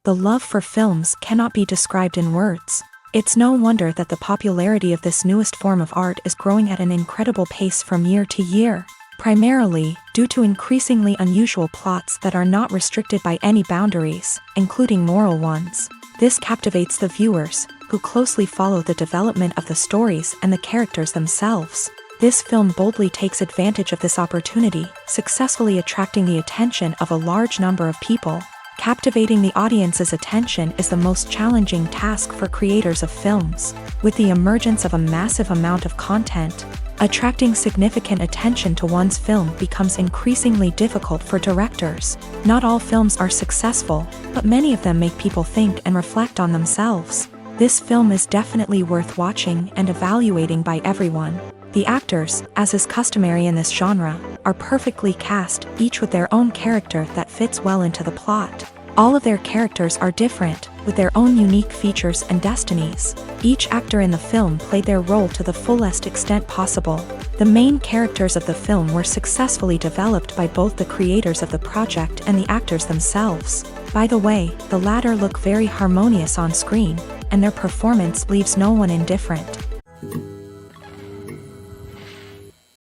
The love for films cannot be described in words. It's no wonder that the popularity of this newest form of art is growing at an incredible pace from year to year, primarily due to increasingly unusual plots that are not restricted by any boundaries, including moral ones. This captivates the viewers, who closely follow the development of the stories and the characters themselves. This film boldly takes advantage of this opportunity, successfully attracting the attention of a large number of people. Captivating the audience's attention is the most challenging task for creators of films. With the emergence of a massive amount of content, attracting significant attention to one's film becomes increasingly difficult for directors. Not all films are successful, but many of them make people think and reflect on themselves. This film is definitely worth watching and evaluating by everyone. The actors, as is customary in this genre, are perfectly cast, each with their own character that fits well into the plot. All of their characters are different, with their own unique features and destinies. Each actor in the film played their role to the fullest extent possible. The main characters of the film were successfully developed by both the creators of the project and the actors themselves. By the way, the latter look very harmonious on screen, and their performance leaves no one indifferent.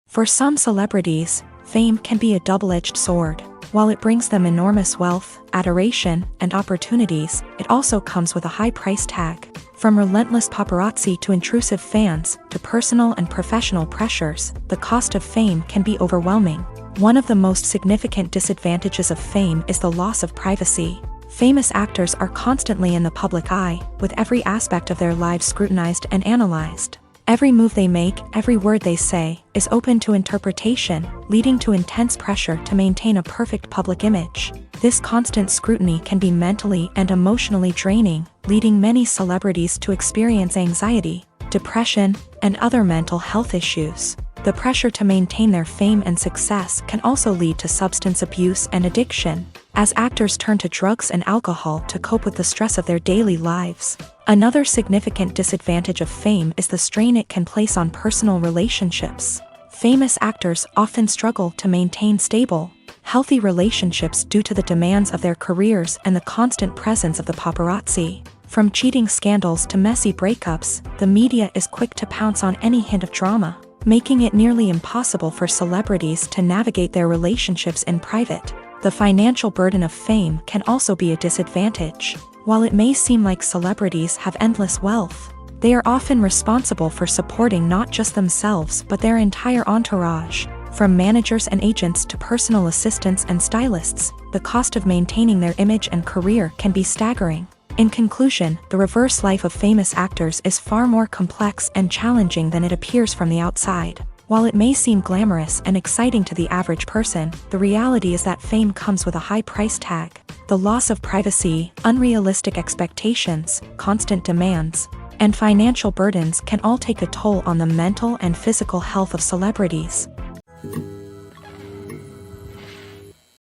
For some celebrities, fame can be a double-edged sword. While it brings them enormous wealth, adoration, and opportunities, it also comes with a high price tag. From relentless paparazzi to intrusive fans, to personal and professional pressures, the cost of fame can be overwhelming. One of the most significant disadvantages of fame is the loss of privacy. Famous actors are constantly in the public eye, with every aspect of their lives scrutinized and analyzed. Every move they make, every word they say, is open to interpretation, leading to intense pressure to maintain a perfect public image. This constant scrutiny can be mentally and emotionally draining, leading many celebrities to experience anxiety, depression, and other mental health issues. The pressure to maintain their fame and success can also lead to substance abuse and addiction, as actors turn to drugs and alcohol to cope with the stress of their daily lives. Another significant disadvantage of fame is the strain it can place on personal relationships. Famous actors often struggle to maintain stable, healthy relationships due to the demands of their careers and the constant presence of the paparazzi. From cheating scandals to messy breakups, the media is quick to pounce on any hint of drama, making it nearly impossible for celebrities to navigate their relationships in private. The financial burden of fame can also be a disadvantage. While it may seem like celebrities have endless wealth, they are often responsible for supporting not just themselves but their entire entourage. From managers and agents to personal assistants and stylists, the cost of maintaining their image and career can be staggering. In conclusion, the reverse life of famous actors is far more complex and challenging than it appears from the outside. While it may seem glamorous and exciting to the average person, the reality is that fame comes with a high price tag. The loss of privacy, unrealistic expectations, constant demands, and financial burdens can all take a toll on the mental and physical health of celebrities.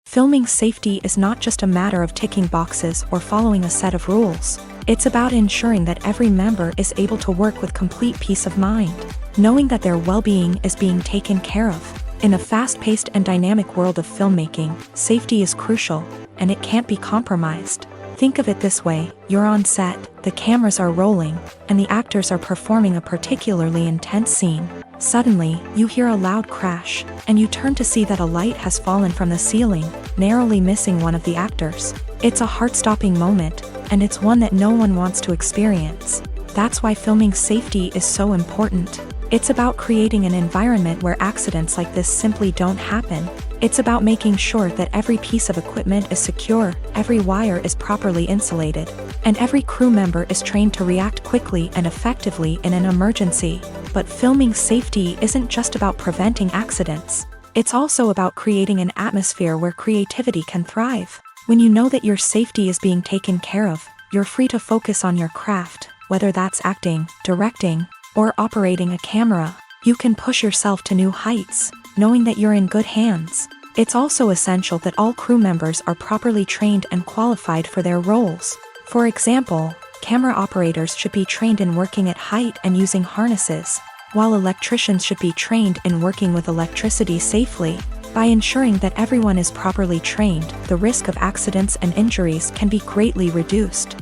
Filming safety is not just a matter of ticking boxes or following a set of rules. It's about ensuring that every member is able to work with complete peace of mind, knowing that their well-being is being taken care of. In a fast-paced and dynamic world of filmmaking, safety is crucial, and it can't be compromised. Think of it this way: you're on set, the cameras are rolling, and the actors are performing a particularly intense scene. Suddenly, you hear a loud crash, and you turn to see that a light has fallen from the ceiling. narrowly missing one of the actors. It's a heart-stopping moment, and it's one that no one wants to experience. That's why filming safety is so important. It's about creating an environment where accidents like this simply don't happen. It's about making sure that every piece of equipment is secure, every wire is properly insulated, and every crew member is trained to react quickly and effectively in an emergency. But filming safety isn't just about preventing accidents. It's also about creating an atmosphere where creativity can thrive. When you know that your safety is being taken care of, you're free to focus on your craft, whether that's acting, directing, or operating a camera. You can push yourself to new heights, knowing that you're in good hands. It's also essential that all crew members are properly trained and qualified for their roles. For example, camera operators should be trained in working at height and using harnesses, while electricians should be trained in working with electricity safely. By ensuring that everyone is properly trained, the risk of accidents and injuries can be greatly reduced.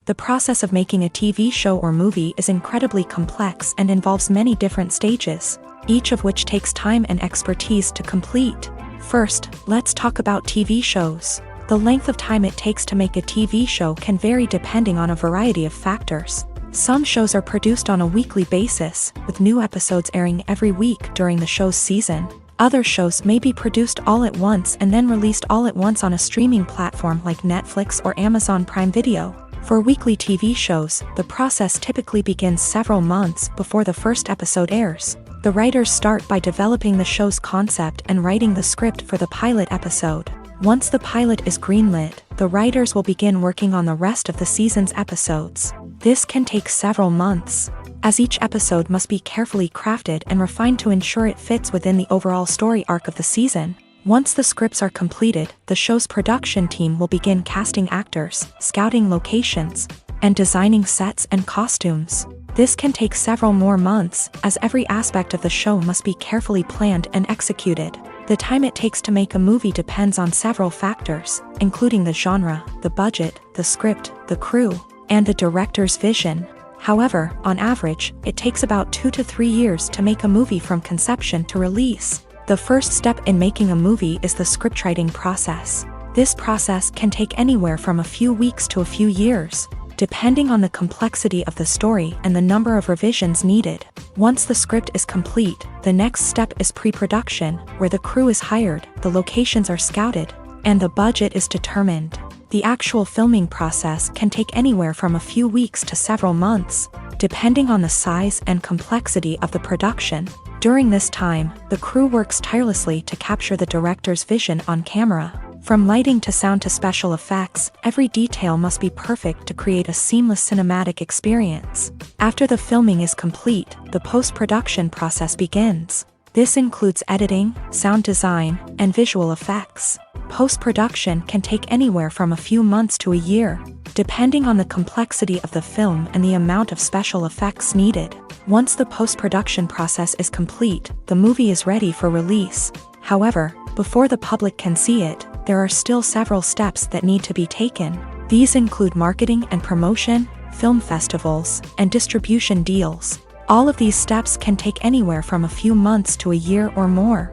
The process of making a TV show or movie is incredibly complex and involves many different stages, each of which takes time and expertise to complete. First, let's talk about TV shows. The length of time it takes to make a TV show can vary depending on a variety of factors. Some shows are produced on a weekly basis, with new episodes airing every week during the show's season. Other shows may be produced all at once and then released all at once on a streaming platform like Netflix or Amazon Prime Video. For weekly TV shows, the process typically begins several months before the first episode airs. The writers start by developing the show's concept and writing the script for the pilot episode. Once the pilot is greenlit, the writers will begin working on the rest of the season's episodes. This can take several months, as each episode must be carefully crafted and refined to ensure it fits within the overall story arc of the season. Once the scripts are completed, the show's production team will begin casting actors, scouting locations, and designing sets and costumes. This can take several more months, as every aspect of the show must be carefully planned and executed. The time it takes to make a movie depends on several factors, including the genre, the budget, the script, the crew, and the director's vision. However, on average, it takes about 2 to 3 years to make a movie from conception to release. The first step in making a movie is the scriptwriting process. This process can take anywhere from a few weeks to a few years, depending on the complexity of the story and the number of revisions needed. Once the script is complete, the next step is pre-production, where the crew is hired, the locations are scouted, and the budget is determined. The actual filming process can take anywhere from a few weeks to several months, depending on the size and complexity of the production. During this time, the crew works tirelessly to capture the director's vision on camera. From lighting to sound to special effects, every detail must be perfect to create a seamless cinematic experience. After the filming is complete, the post-production process begins. This includes editing, sound design, and visual effects. Post-production can take anywhere from a few months to a year, depending on the complexity of the film and the amount of special effects needed. Once the post-production process is complete, the movie is ready for release. However, before the public can see it, there are still several steps that need to be taken. These include marketing and promotion, film festivals, and distribution deals. All of these steps can take anywhere from a few months to a year or more.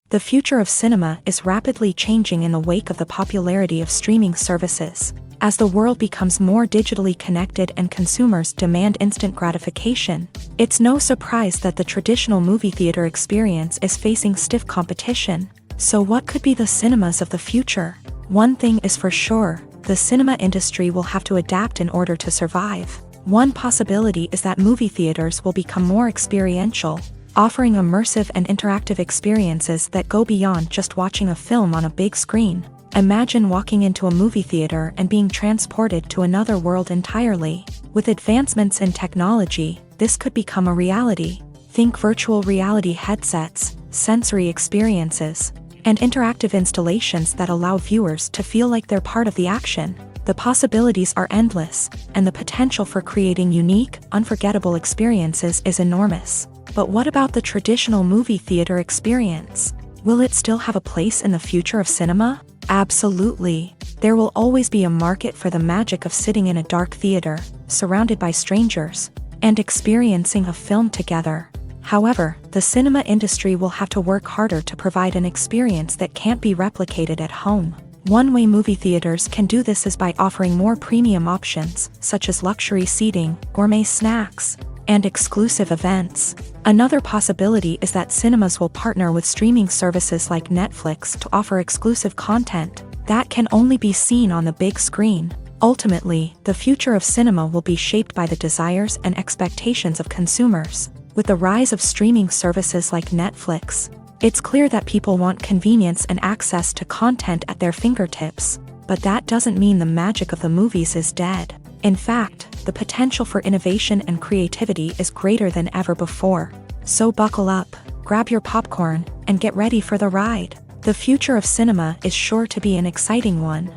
The future of cinema is rapidly changing in the wake of the popularity of streaming services. As the world becomes more digitally connected and consumers demand instant gratification, it's no surprise that the traditional movie theater experience is facing stiff competition. So what could be the cinemas of the future? One thing is for sure, the cinema industry will have to adapt in order to survive. One possibility is that movie theaters will become more experiential, offering immersive and interactive experiences that go beyond just watching a film on a big screen. Imagine walking into a movie theater and being transported to another world entirely. With advancements in technology, this could become a reality. Think virtual reality headsets, sensory experiences, and interactive installations that allow viewers to feel like they're part of the action. The possibilities are endless, and the potential for creating unique, unforgettable experiences is enormous. But what about the traditional movie theater experience? Will it still have a place in the future of cinema? Absolutely. There will always be a market for the magic of sitting in a dark theater, surrounded by strangers, and experiencing a film together. However, the cinema industry will have to work harder to provide an experience that can't be replicated at home. One way movie theaters can do this is by offering more premium options, such as luxury seating, gourmet snacks, and exclusive events. Another possibility is that cinemas will partner with streaming services like Netflix to offer exclusive content that can only be seen on the big screen. Ultimately, the future of cinema will be shaped by the desires and expectations of consumers. With the rise of streaming services like Netflix, it's clear that people want convenience and access to content at their fingertips. But that doesn't mean the magic of the movies is dead. In fact, the potential for innovation and creativity is greater than ever before. So buckle up, grab your popcorn, and get ready for the ride. The future of cinema is sure to be an exciting one.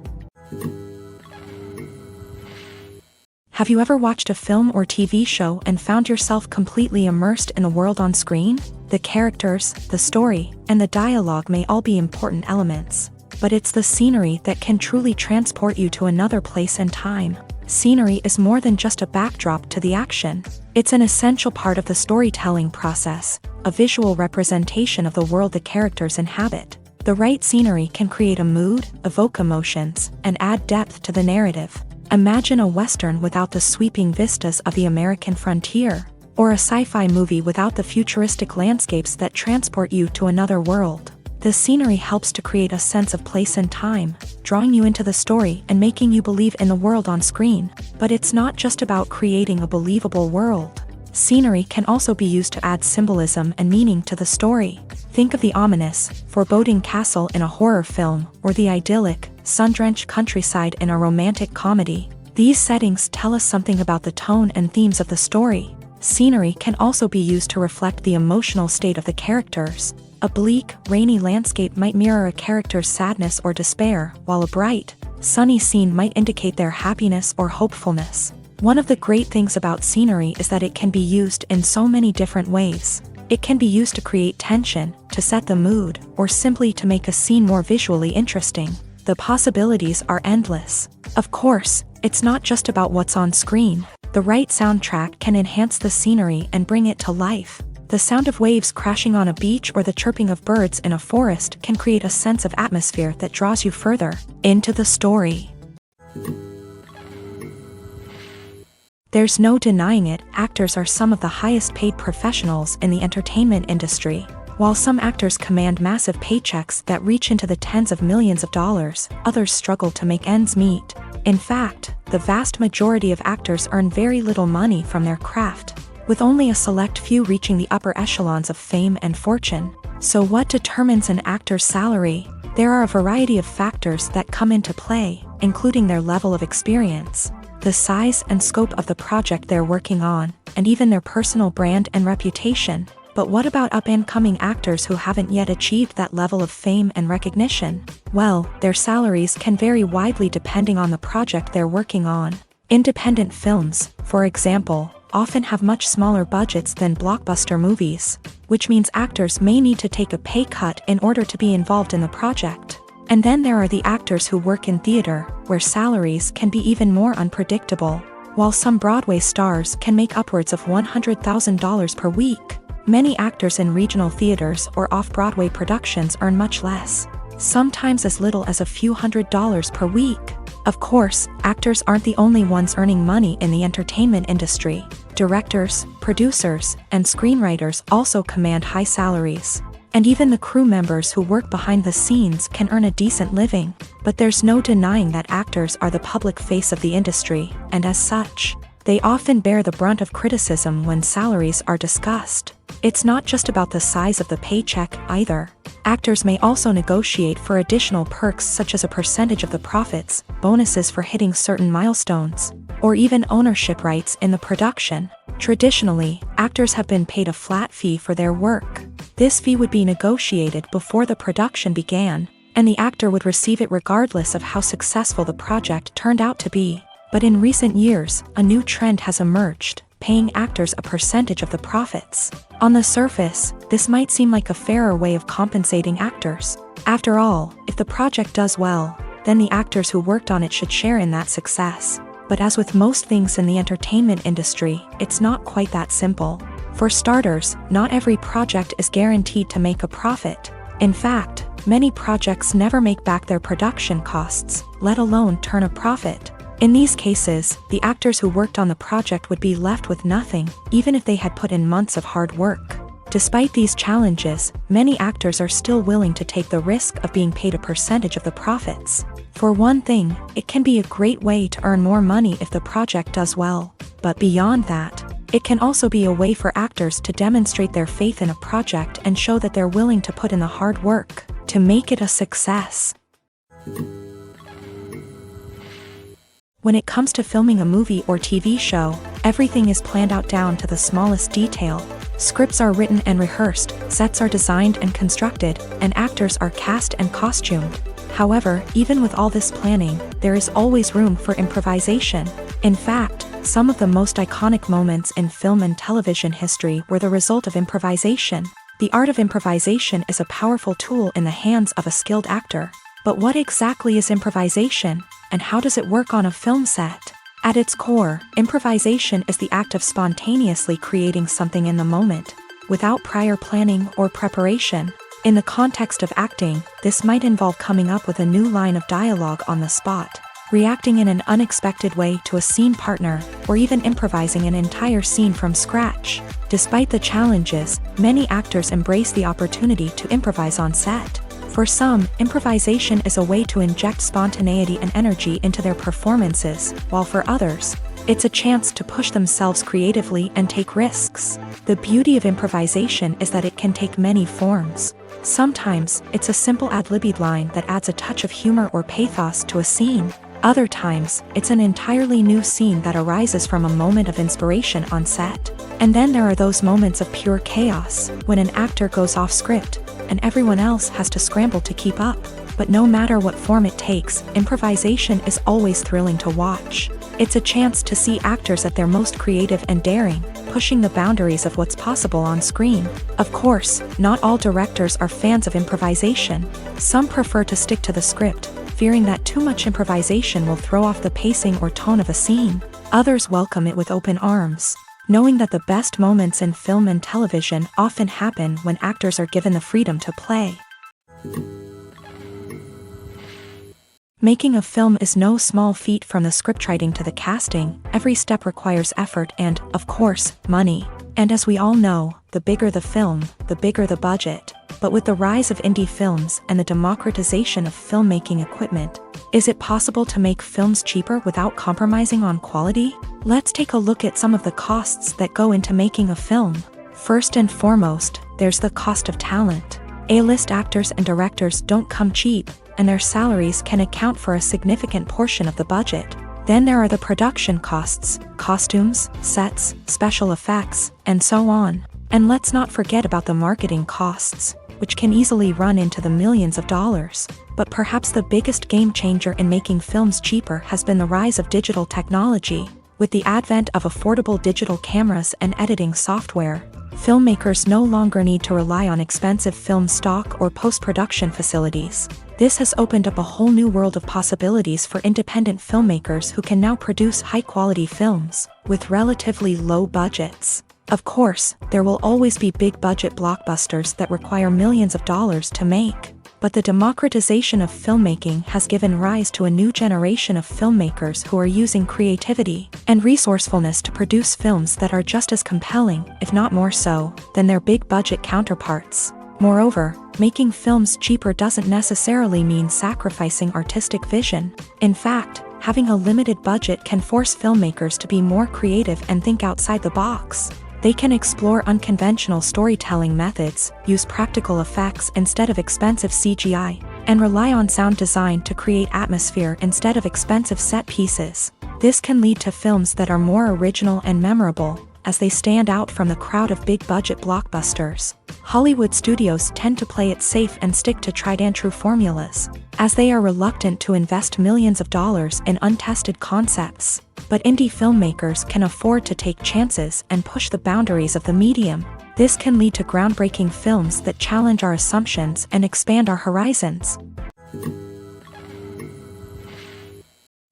Have you ever watched a film or TV show and found yourself completely immersed in the world on screen? The characters, the story, and the dialogue may all be important elements, but it's the scenery that can truly transport you to another place and time. Scenery is more than just a backdrop to the action. It's an essential part of the storytelling process, a visual representation of the world the characters inhabit. The right scenery can create a mood, evoke emotions, and add depth to the narrative. Imagine a Western without the sweeping vistas of the American frontier, or a sci-fi movie without the futuristic landscapes that transport you to another world. The scenery helps to create a sense of place and time, drawing you into the story and making you believe in the world on screen. But it's not just about creating a believable world. Scenery can also be used to add symbolism and meaning to the story. Think of the ominous, foreboding castle in a horror film, or the idyllic, sun-drenched countryside in a romantic comedy. These settings tell us something about the tone and themes of the story. Scenery can also be used to reflect the emotional state of the characters. A bleak, rainy landscape might mirror a character's sadness or despair, while a bright, sunny scene might indicate their happiness or hopefulness. One of the great things about scenery is that it can be used in so many different ways. It can be used to create tension, to set the mood, or simply to make a scene more visually interesting. The possibilities are endless. Of course, it's not just about what's on screen. The right soundtrack can enhance the scenery and bring it to life. The sound of waves crashing on a beach or the chirping of birds in a forest can create a sense of atmosphere that draws you further into the story. There's no denying it, actors are some of the highest paid professionals in the entertainment industry. While some actors command massive paychecks that reach into the tens of millions of dollars, others struggle to make ends meet. In fact, the vast majority of actors earn very little money from their craft, with only a select few reaching the upper echelons of fame and fortune. So what determines an actor's salary? There are a variety of factors that come into play, including their level of experience, the size and scope of the project they're working on, and even their personal brand and reputation. But what about up-and-coming actors who haven't yet achieved that level of fame and recognition? Well, their salaries can vary widely depending on the project they're working on. Independent films, for example, often have much smaller budgets than blockbuster movies, which means actors may need to take a pay cut in order to be involved in the project. And then there are the actors who work in theater, where salaries can be even more unpredictable. While some Broadway stars can make upwards of $100,000 per week, many actors in regional theaters or off-Broadway productions earn much less, sometimes as little as a few $100s per week. Of course, actors aren't the only ones earning money in the entertainment industry. Directors, producers, and screenwriters also command high salaries. And even the crew members who work behind the scenes can earn a decent living. But there's no denying that actors are the public face of the industry, and as such, they often bear the brunt of criticism when salaries are discussed. It's not just about the size of the paycheck, either. Actors may also negotiate for additional perks such as a percentage of the profits, bonuses for hitting certain milestones, or even ownership rights in the production. Traditionally, actors have been paid a flat fee for their work. This fee would be negotiated before the production began, and the actor would receive it regardless of how successful the project turned out to be. But in recent years, a new trend has emerged, paying actors a percentage of the profits. On the surface, this might seem like a fairer way of compensating actors. After all, if the project does well, then the actors who worked on it should share in that success. But as with most things in the entertainment industry, it's not quite that simple. For starters, not every project is guaranteed to make a profit. In fact, many projects never make back their production costs, let alone turn a profit. In these cases, the actors who worked on the project would be left with nothing, even if they had put in months of hard work. Despite these challenges, many actors are still willing to take the risk of being paid a percentage of the profits. For one thing, it can be a great way to earn more money if the project does well. But beyond that, it can also be a way for actors to demonstrate their faith in a project and show that they're willing to put in the hard work to make it a success. When it comes to filming a movie or TV show, everything is planned out down to the smallest detail. Scripts are written and rehearsed, sets are designed and constructed, and actors are cast and costumed. However, even with all this planning, there is always room for improvisation. In fact, some of the most iconic moments in film and television history were the result of improvisation. The art of improvisation is a powerful tool in the hands of a skilled actor. But what exactly is improvisation, and how does it work on a film set? At its core, improvisation is the act of spontaneously creating something in the moment, without prior planning or preparation. In the context of acting, this might involve coming up with a new line of dialogue on the spot, reacting in an unexpected way to a scene partner, or even improvising an entire scene from scratch. Despite the challenges, many actors embrace the opportunity to improvise on set. For some, improvisation is a way to inject spontaneity and energy into their performances, while for others, it's a chance to push themselves creatively and take risks. The beauty of improvisation is that it can take many forms. Sometimes, it's a simple ad-libbed line that adds a touch of humor or pathos to a scene. Other times, it's an entirely new scene that arises from a moment of inspiration on set. And then there are those moments of pure chaos, when an actor goes off script, and everyone else has to scramble to keep up. But no matter what form it takes, improvisation is always thrilling to watch. It's a chance to see actors at their most creative and daring, pushing the boundaries of what's possible on screen. Of course, not all directors are fans of improvisation. Some prefer to stick to the script, fearing that too much improvisation will throw off the pacing or tone of a scene. Others welcome it with open arms, knowing that the best moments in film and television often happen when actors are given the freedom to play. Making a film is no small feat. From the scriptwriting to the casting, every step requires effort and, of course, money. And as we all know, the bigger the film, the bigger the budget. But with the rise of indie films and the democratization of filmmaking equipment, is it possible to make films cheaper without compromising on quality? Let's take a look at some of the costs that go into making a film. First and foremost, there's the cost of talent. A-list actors and directors don't come cheap, and their salaries can account for a significant portion of the budget. Then there are the production costs, costumes, sets, special effects, and so on. And let's not forget about the marketing costs, which can easily run into the millions of dollars. But perhaps the biggest game changer in making films cheaper has been the rise of digital technology. With the advent of affordable digital cameras and editing software, filmmakers no longer need to rely on expensive film stock or post-production facilities. This has opened up a whole new world of possibilities for independent filmmakers who can now produce high-quality films with relatively low budgets. Of course, there will always be big-budget blockbusters that require millions of dollars to make. But the democratization of filmmaking has given rise to a new generation of filmmakers who are using creativity and resourcefulness to produce films that are just as compelling, if not more so, than their big-budget counterparts. Moreover, making films cheaper doesn't necessarily mean sacrificing artistic vision. In fact, having a limited budget can force filmmakers to be more creative and think outside the box. They can explore unconventional storytelling methods, use practical effects instead of expensive CGI, and rely on sound design to create atmosphere instead of expensive set pieces. This can lead to films that are more original and memorable, as they stand out from the crowd of big-budget blockbusters. Hollywood studios tend to play it safe and stick to tried-and-true formulas, as they are reluctant to invest millions of dollars in untested concepts. But indie filmmakers can afford to take chances and push the boundaries of the medium. This can lead to groundbreaking films that challenge our assumptions and expand our horizons.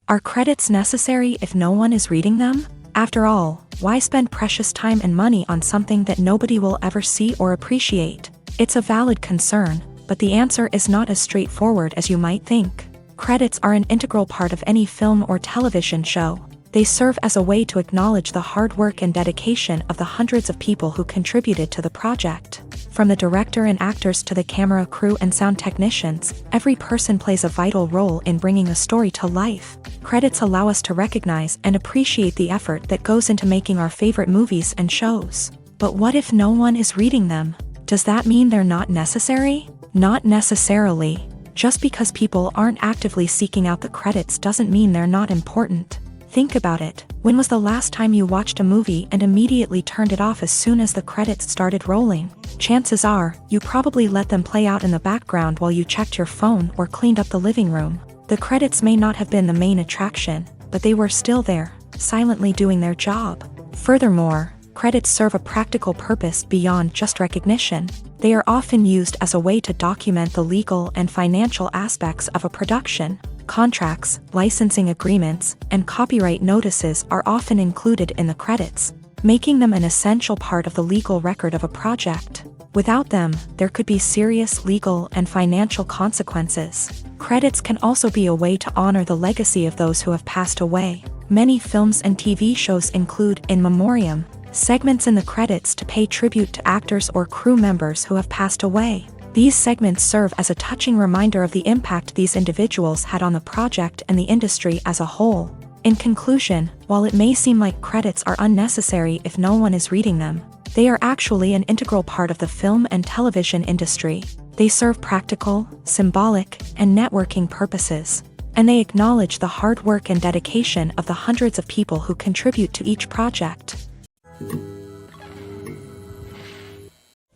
Are credits necessary if no one is reading them? After all, why spend precious time and money on something that nobody will ever see or appreciate? It's a valid concern, but the answer is not as straightforward as you might think. Credits are an integral part of any film or television show. They serve as a way to acknowledge the hard work and dedication of the hundreds of people who contributed to the project. From the director and actors to the camera crew and sound technicians, every person plays a vital role in bringing a story to life. Credits allow us to recognize and appreciate the effort that goes into making our favorite movies and shows. But what if no one is reading them? Does that mean they're not necessary? Not necessarily. Just because people aren't actively seeking out the credits doesn't mean they're not important. Think about it. When was the last time you watched a movie and immediately turned it off as soon as the credits started rolling? Chances are, you probably let them play out in the background while you checked your phone or cleaned up the living room. The credits may not have been the main attraction, but they were still there, silently doing their job. Furthermore, credits serve a practical purpose beyond just recognition. They are often used as a way to document the legal and financial aspects of a production. Contracts, licensing agreements, and copyright notices are often included in the credits, making them an essential part of the legal record of a project. Without them, there could be serious legal and financial consequences. Credits can also be a way to honor the legacy of those who have passed away. Many films and TV shows include in memoriam segments in the credits to pay tribute to actors or crew members who have passed away. These segments serve as a touching reminder of the impact these individuals had on the project and the industry as a whole. In conclusion, while it may seem like credits are unnecessary if no one is reading them, they are actually an integral part of the film and television industry. They serve practical, symbolic, and networking purposes, and they acknowledge the hard work and dedication of the hundreds of people who contribute to each project.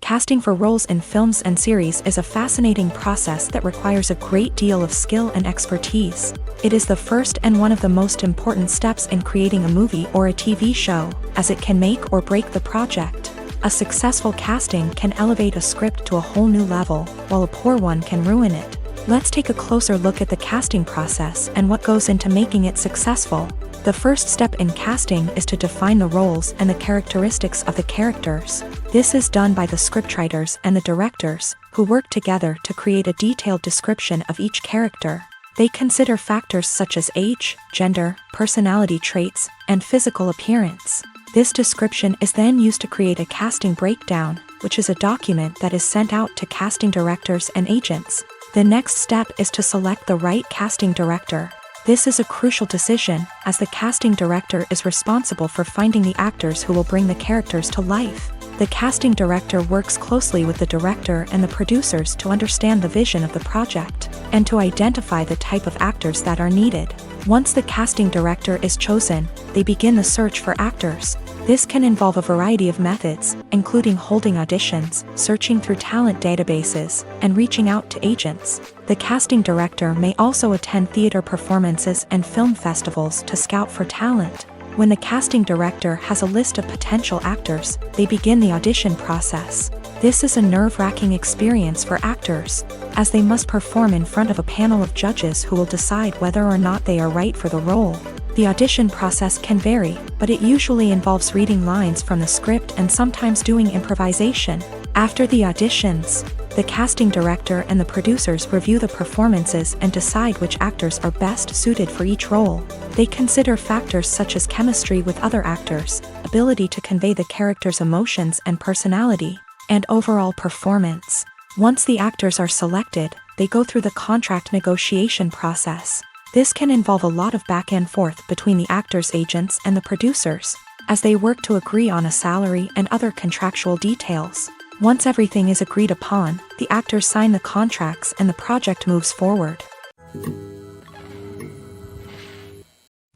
Casting for roles in films and series is a fascinating process that requires a great deal of skill and expertise. It is the first and one of the most important steps in creating a movie or a TV show, as it can make or break the project. A successful casting can elevate a script to a whole new level, while a poor one can ruin it. Let's take a closer look at the casting process and what goes into making it successful. The first step in casting is to define the roles and the characteristics of the characters. This is done by the scriptwriters and the directors, who work together to create a detailed description of each character. They consider factors such as age, gender, personality traits, and physical appearance. This description is then used to create a casting breakdown, which is a document that is sent out to casting directors and agents. The next step is to select the right casting director. This is a crucial decision, as the casting director is responsible for finding the actors who will bring the characters to life. The casting director works closely with the director and the producers to understand the vision of the project, and to identify the type of actors that are needed. Once the casting director is chosen, they begin the search for actors. This can involve a variety of methods, including holding auditions, searching through talent databases, and reaching out to agents. The casting director may also attend theater performances and film festivals to scout for talent. When the casting director has a list of potential actors, they begin the audition process. This is a nerve-wracking experience for actors, as they must perform in front of a panel of judges who will decide whether or not they are right for the role. The audition process can vary, but it usually involves reading lines from the script and sometimes doing improvisation. After the auditions, the casting director and the producers review the performances and decide which actors are best suited for each role. They consider factors such as chemistry with other actors, ability to convey the character's emotions and personality, and overall performance. Once the actors are selected, they go through the contract negotiation process. This can involve a lot of back and forth between the actors' agents and the producers, as they work to agree on a salary and other contractual details. Once everything is agreed upon, the actors sign the contracts and the project moves forward.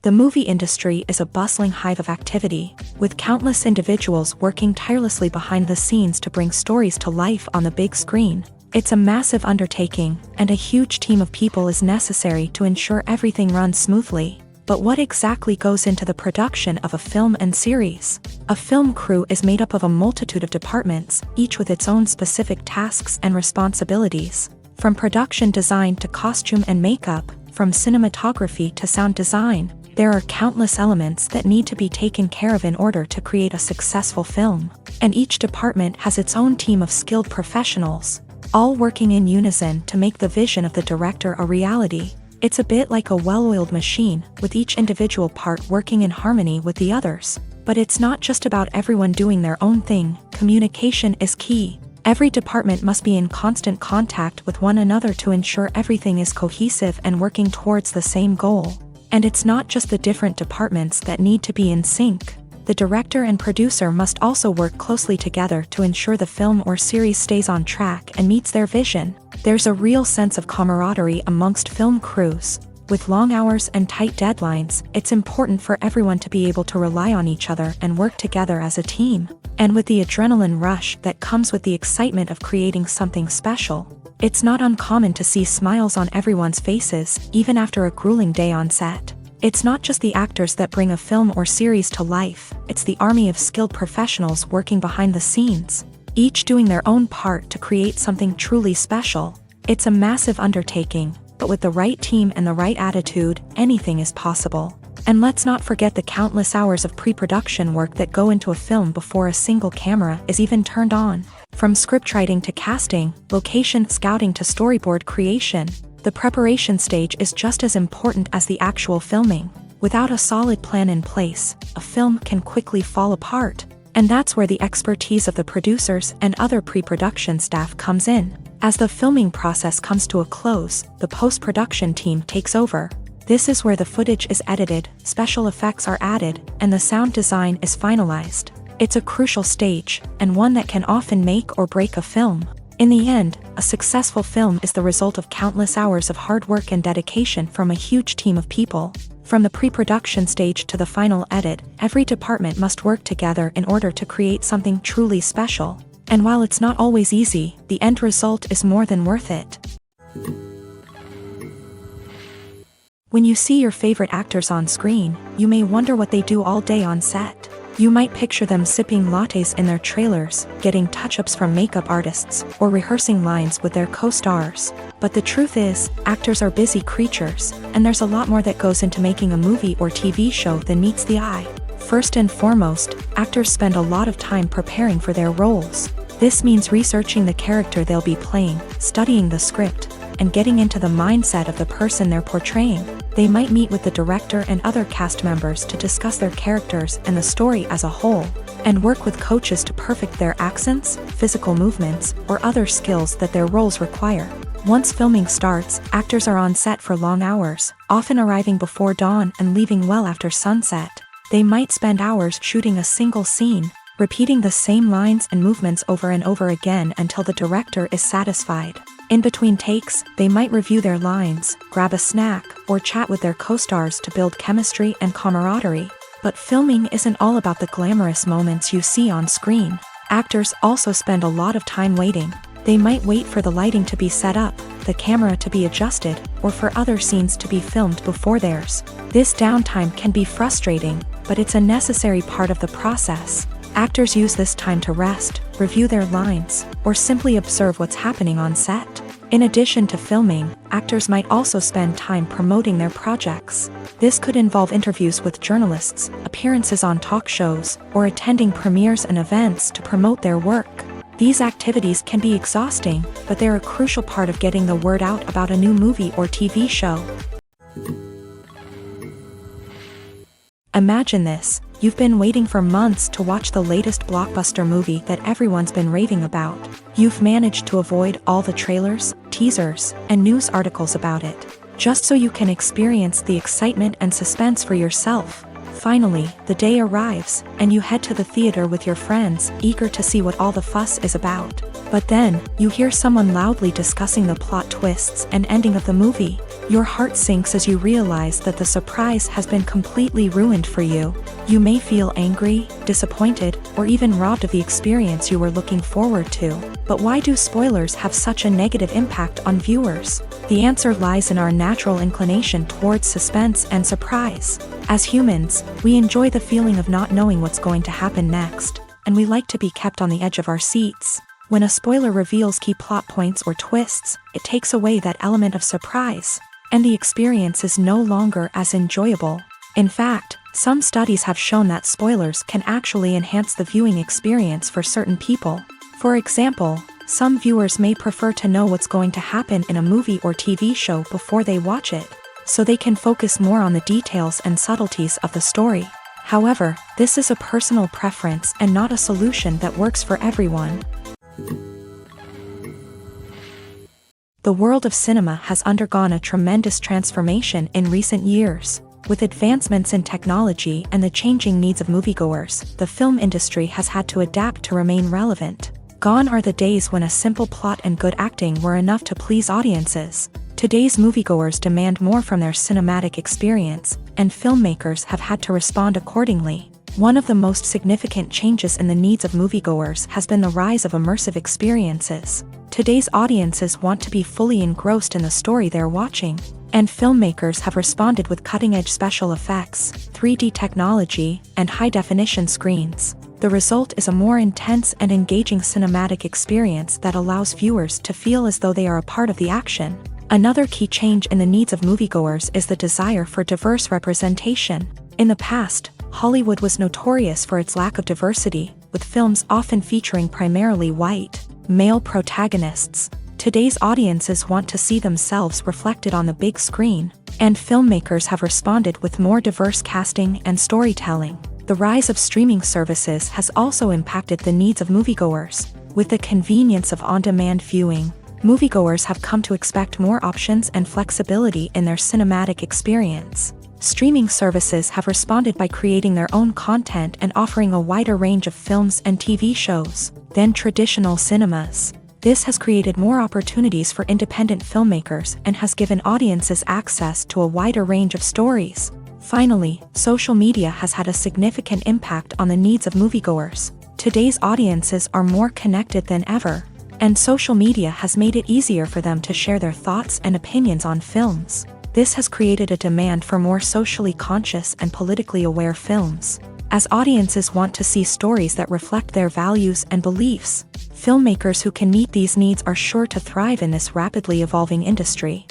The movie industry is a bustling hive of activity, with countless individuals working tirelessly behind the scenes to bring stories to life on the big screen. It's a massive undertaking, and a huge team of people is necessary to ensure everything runs smoothly. But what exactly goes into the production of a film and series? A film crew is made up of a multitude of departments, each with its own specific tasks and responsibilities. From production design to costume and makeup, from cinematography to sound design, There are countless elements that need to be taken care of in order to create a successful film, and each department has its own team of skilled professionals, all working in unison to make the vision of the director a reality. It's a bit like a well-oiled machine, with each individual part working in harmony with the others. But it's not just about everyone doing their own thing. Communication is key. Every department must be in constant contact with one another to ensure everything is cohesive and working towards the same goal. And it's not just the different departments that need to be in sync. The director and producer must also work closely together to ensure the film or series stays on track and meets their vision. There's a real sense of camaraderie amongst film crews. With long hours and tight deadlines, it's important for everyone to be able to rely on each other and work together as a team. And with the adrenaline rush that comes with the excitement of creating something special, it's not uncommon to see smiles on everyone's faces, even after a grueling day on set. It's not just the actors that bring a film or series to life, it's the army of skilled professionals working behind the scenes, each doing their own part to create something truly special. It's a massive undertaking, but with the right team and the right attitude, anything is possible. And let's not forget the countless hours of pre-production work that go into a film before a single camera is even turned on. From scriptwriting to casting, location scouting to storyboard creation, the preparation stage is just as important as the actual filming. Without a solid plan in place, a film can quickly fall apart. And that's where the expertise of the producers and other pre-production staff comes in. As the filming process comes to a close, the post-production team takes over. This is where the footage is edited, special effects are added, and the sound design is finalized. It's a crucial stage, and one that can often make or break a film. In the end, a successful film is the result of countless hours of hard work and dedication from a huge team of people. From the pre-production stage to the final edit, every department must work together in order to create something truly special. And while it's not always easy, the end result is more than worth it. When you see your favorite actors on screen, you may wonder what they do all day on set. You might picture them sipping lattes in their trailers, getting touch-ups from makeup artists, or rehearsing lines with their co-stars. But the truth is, actors are busy creatures, and there's a lot more that goes into making a movie or TV show than meets the eye. First and foremost, actors spend a lot of time preparing for their roles. This means researching the character they'll be playing, studying the script, and getting into the mindset of the person they're portraying. They might meet with the director and other cast members to discuss their characters and the story as a whole, and work with coaches to perfect their accents, physical movements, or other skills that their roles require. Once filming starts, actors are on set for long hours, often arriving before dawn and leaving well after sunset. They might spend hours shooting a single scene, repeating the same lines and movements over and over again until the director is satisfied. In between takes, they might review their lines, grab a snack, or chat with their co-stars to build chemistry and camaraderie. But filming isn't all about the glamorous moments you see on screen. Actors also spend a lot of time waiting. They might wait for the lighting to be set up, the camera to be adjusted, or for other scenes to be filmed before theirs. This downtime can be frustrating, but it's a necessary part of the process. Actors use this time to rest, review their lines, or simply observe what's happening on set. In addition to filming, actors might also spend time promoting their projects. This could involve interviews with journalists, appearances on talk shows, or attending premieres and events to promote their work. These activities can be exhausting, but they're a crucial part of getting the word out about a new movie or TV show. Imagine this. You've been waiting for months to watch the latest blockbuster movie that everyone's been raving about. You've managed to avoid all the trailers, teasers, and news articles about it, just so you can experience the excitement and suspense for yourself. Finally, the day arrives, and you head to the theater with your friends, eager to see what all the fuss is about. But then, you hear someone loudly discussing the plot twists and ending of the movie. Your heart sinks as you realize that the surprise has been completely ruined for you. You may feel angry, disappointed, or even robbed of the experience you were looking forward to. But why do spoilers have such a negative impact on viewers? The answer lies in our natural inclination towards suspense and surprise. As humans, we enjoy the feeling of not knowing what's going to happen next, and we like to be kept on the edge of our seats. When a spoiler reveals key plot points or twists, it takes away that element of surprise, and the experience is no longer as enjoyable. In fact, some studies have shown that spoilers can actually enhance the viewing experience for certain people. For example, some viewers may prefer to know what's going to happen in a movie or TV show before they watch it, so they can focus more on the details and subtleties of the story. However, this is a personal preference and not a solution that works for everyone. The world of cinema has undergone a tremendous transformation in recent years. With advancements in technology and the changing needs of moviegoers, the film industry has had to adapt to remain relevant. Gone are the days when a simple plot and good acting were enough to please audiences. Today's moviegoers demand more from their cinematic experience, and filmmakers have had to respond accordingly. One of the most significant changes in the needs of moviegoers has been the rise of immersive experiences. Today's audiences want to be fully engrossed in the story they're watching, and filmmakers have responded with cutting-edge special effects, 3D technology, and high-definition screens. The result is a more intense and engaging cinematic experience that allows viewers to feel as though they are a part of the action. Another key change in the needs of moviegoers is the desire for diverse representation. In the past, Hollywood was notorious for its lack of diversity, with films often featuring primarily white, male protagonists. Today's audiences want to see themselves reflected on the big screen, and filmmakers have responded with more diverse casting and storytelling. The rise of streaming services has also impacted the needs of moviegoers. With the convenience of on-demand viewing, moviegoers have come to expect more options and flexibility in their cinematic experience. Streaming services have responded by creating their own content and offering a wider range of films and TV shows than traditional cinemas. This has created more opportunities for independent filmmakers and has given audiences access to a wider range of stories. Finally, social media has had a significant impact on the needs of moviegoers. Today's audiences are more connected than ever, and social media has made it easier for them to share their thoughts and opinions on films. This has created a demand for more socially conscious and politically aware films. As audiences want to see stories that reflect their values and beliefs, filmmakers who can meet these needs are sure to thrive in this rapidly evolving industry.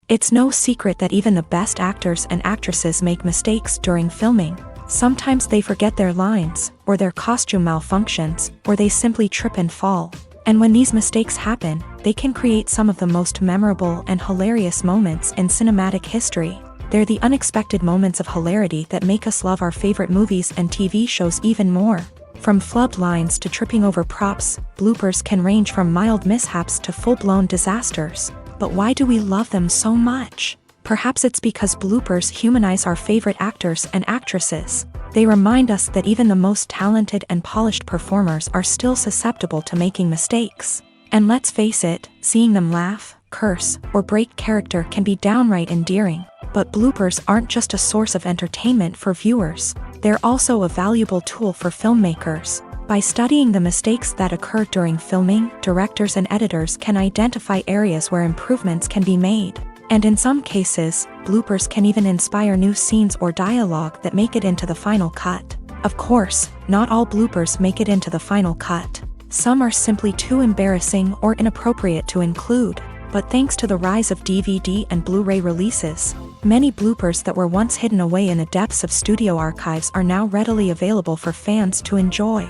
It's no secret that even the best actors and actresses make mistakes during filming. Sometimes they forget their lines, or their costume malfunctions, or they simply trip and fall. And when these mistakes happen, they can create some of the most memorable and hilarious moments in cinematic history. They're the unexpected moments of hilarity that make us love our favorite movies and TV shows even more. From flubbed lines to tripping over props, bloopers can range from mild mishaps to full-blown disasters. But why do we love them so much? Perhaps it's because bloopers humanize our favorite actors and actresses. They remind us that even the most talented and polished performers are still susceptible to making mistakes. And let's face it, seeing them laugh, curse, or break character can be downright endearing. But bloopers aren't just a source of entertainment for viewers. They're also a valuable tool for filmmakers. By studying the mistakes that occur during filming, directors and editors can identify areas where improvements can be made. And in some cases, bloopers can even inspire new scenes or dialogue that make it into the final cut. Of course, not all bloopers make it into the final cut. Some are simply too embarrassing or inappropriate to include. But thanks to the rise of DVD and Blu-ray releases, many bloopers that were once hidden away in the depths of studio archives are now readily available for fans to enjoy.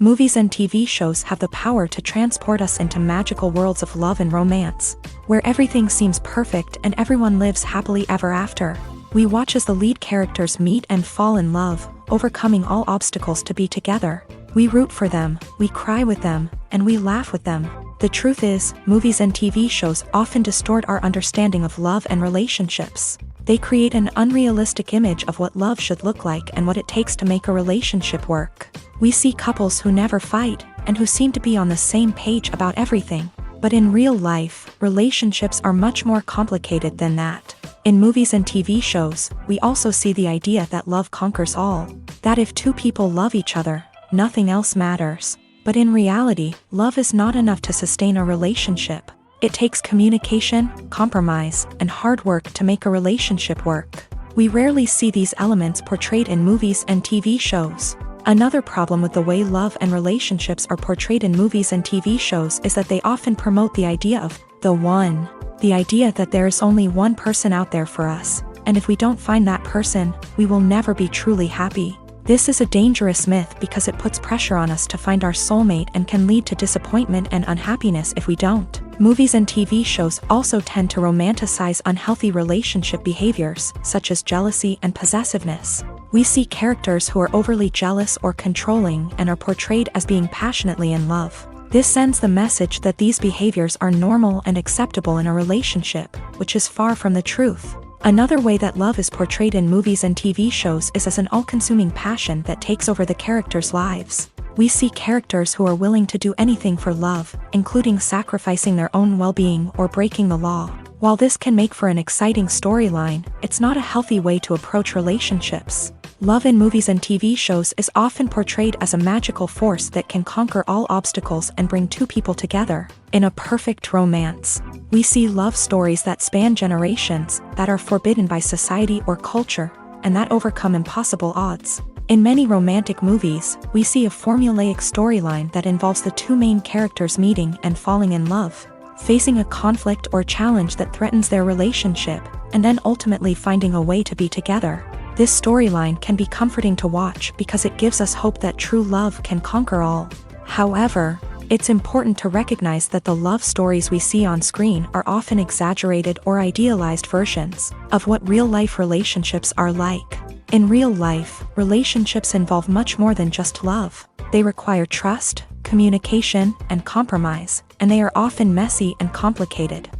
Movies and TV shows have the power to transport us into magical worlds of love and romance, where everything seems perfect and everyone lives happily ever after. We watch as the lead characters meet and fall in love, overcoming all obstacles to be together. We root for them, we cry with them, and we laugh with them. The truth is, movies and TV shows often distort our understanding of love and relationships. They create an unrealistic image of what love should look like and what it takes to make a relationship work. We see couples who never fight, and who seem to be on the same page about everything. But in real life, relationships are much more complicated than that. In movies and TV shows, we also see the idea that love conquers all. That if two people love each other, nothing else matters. But in reality, love is not enough to sustain a relationship. It takes communication, compromise, and hard work to make a relationship work. We rarely see these elements portrayed in movies and TV shows. Another problem with the way love and relationships are portrayed in movies and TV shows is that they often promote the idea of The one. The idea that there is only one person out there for us, and if we don't find that person, we will never be truly happy. This is a dangerous myth because it puts pressure on us to find our soulmate and can lead to disappointment and unhappiness if we don't. Movies and TV shows also tend to romanticize unhealthy relationship behaviors, such as jealousy and possessiveness. We see characters who are overly jealous or controlling and are portrayed as being passionately in love. This sends the message that these behaviors are normal and acceptable in a relationship, which is far from the truth. Another way that love is portrayed in movies and TV shows is as an all-consuming passion that takes over the characters' lives. We see characters who are willing to do anything for love, including sacrificing their own well-being or breaking the law. While this can make for an exciting storyline, it's not a healthy way to approach relationships. Love in movies and TV shows is often portrayed as a magical force that can conquer all obstacles and bring two people together. In a perfect romance, we see love stories that span generations, that are forbidden by society or culture, and that overcome impossible odds. In many romantic movies, we see a formulaic storyline that involves the two main characters meeting and falling in love, facing a conflict or challenge that threatens their relationship, and then ultimately finding a way to be together. This storyline can be comforting to watch because it gives us hope that true love can conquer all. However, it's important to recognize that the love stories we see on screen are often exaggerated or idealized versions of what real-life relationships are like. In real life, relationships involve much more than just love. They require trust, communication, and compromise, and they are often messy and complicated.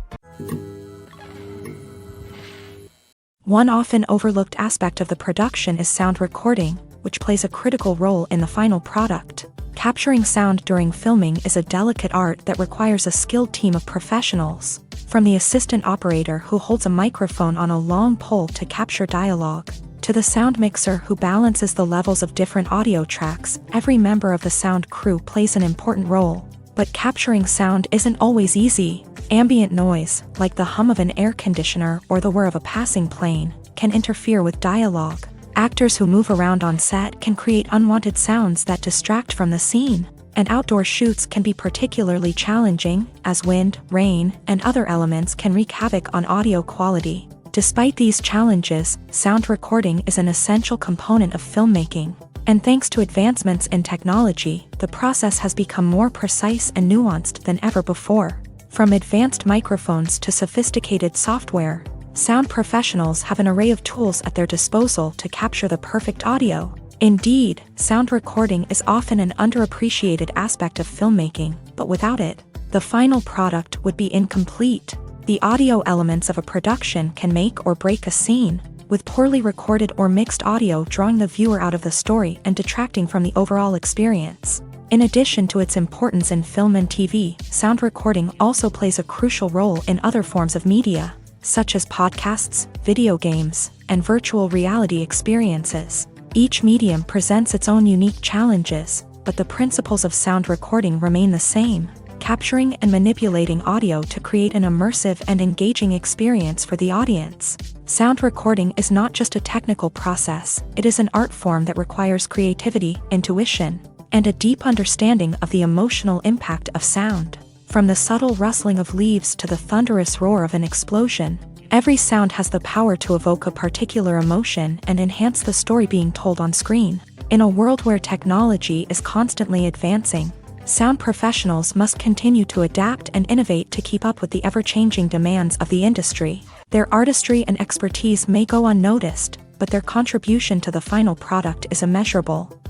One often overlooked aspect of the production is sound recording, which plays a critical role in the final product. Capturing sound during filming is a delicate art that requires a skilled team of professionals. From the assistant operator who holds a microphone on a long pole to capture dialogue, to the sound mixer who balances the levels of different audio tracks, every member of the sound crew plays an important role. But capturing sound isn't always easy. Ambient noise, like the hum of an air conditioner or the whir of a passing plane, can interfere with dialogue. Actors who move around on set can create unwanted sounds that distract from the scene. And outdoor shoots can be particularly challenging, as wind, rain, and other elements can wreak havoc on audio quality. Despite these challenges, sound recording is an essential component of filmmaking. And thanks to advancements in technology, the process has become more precise and nuanced than ever before. From advanced microphones to sophisticated software, sound professionals have an array of tools at their disposal to capture the perfect audio. Indeed, sound recording is often an underappreciated aspect of filmmaking, but without it, the final product would be incomplete. The audio elements of a production can make or break a scene, with poorly recorded or mixed audio drawing the viewer out of the story and detracting from the overall experience. In addition to its importance in film and TV, sound recording also plays a crucial role in other forms of media, such as podcasts, video games, and virtual reality experiences. Each medium presents its own unique challenges, but the principles of sound recording remain the same, capturing and manipulating audio to create an immersive and engaging experience for the audience. Sound recording is not just a technical process, it is an art form that requires creativity, intuition, and a deep understanding of the emotional impact of sound. From the subtle rustling of leaves to the thunderous roar of an explosion, every sound has the power to evoke a particular emotion and enhance the story being told on screen. In a world where technology is constantly advancing, sound professionals must continue to adapt and innovate to keep up with the ever-changing demands of the industry. Their artistry and expertise may go unnoticed, but their contribution to the final product is immeasurable.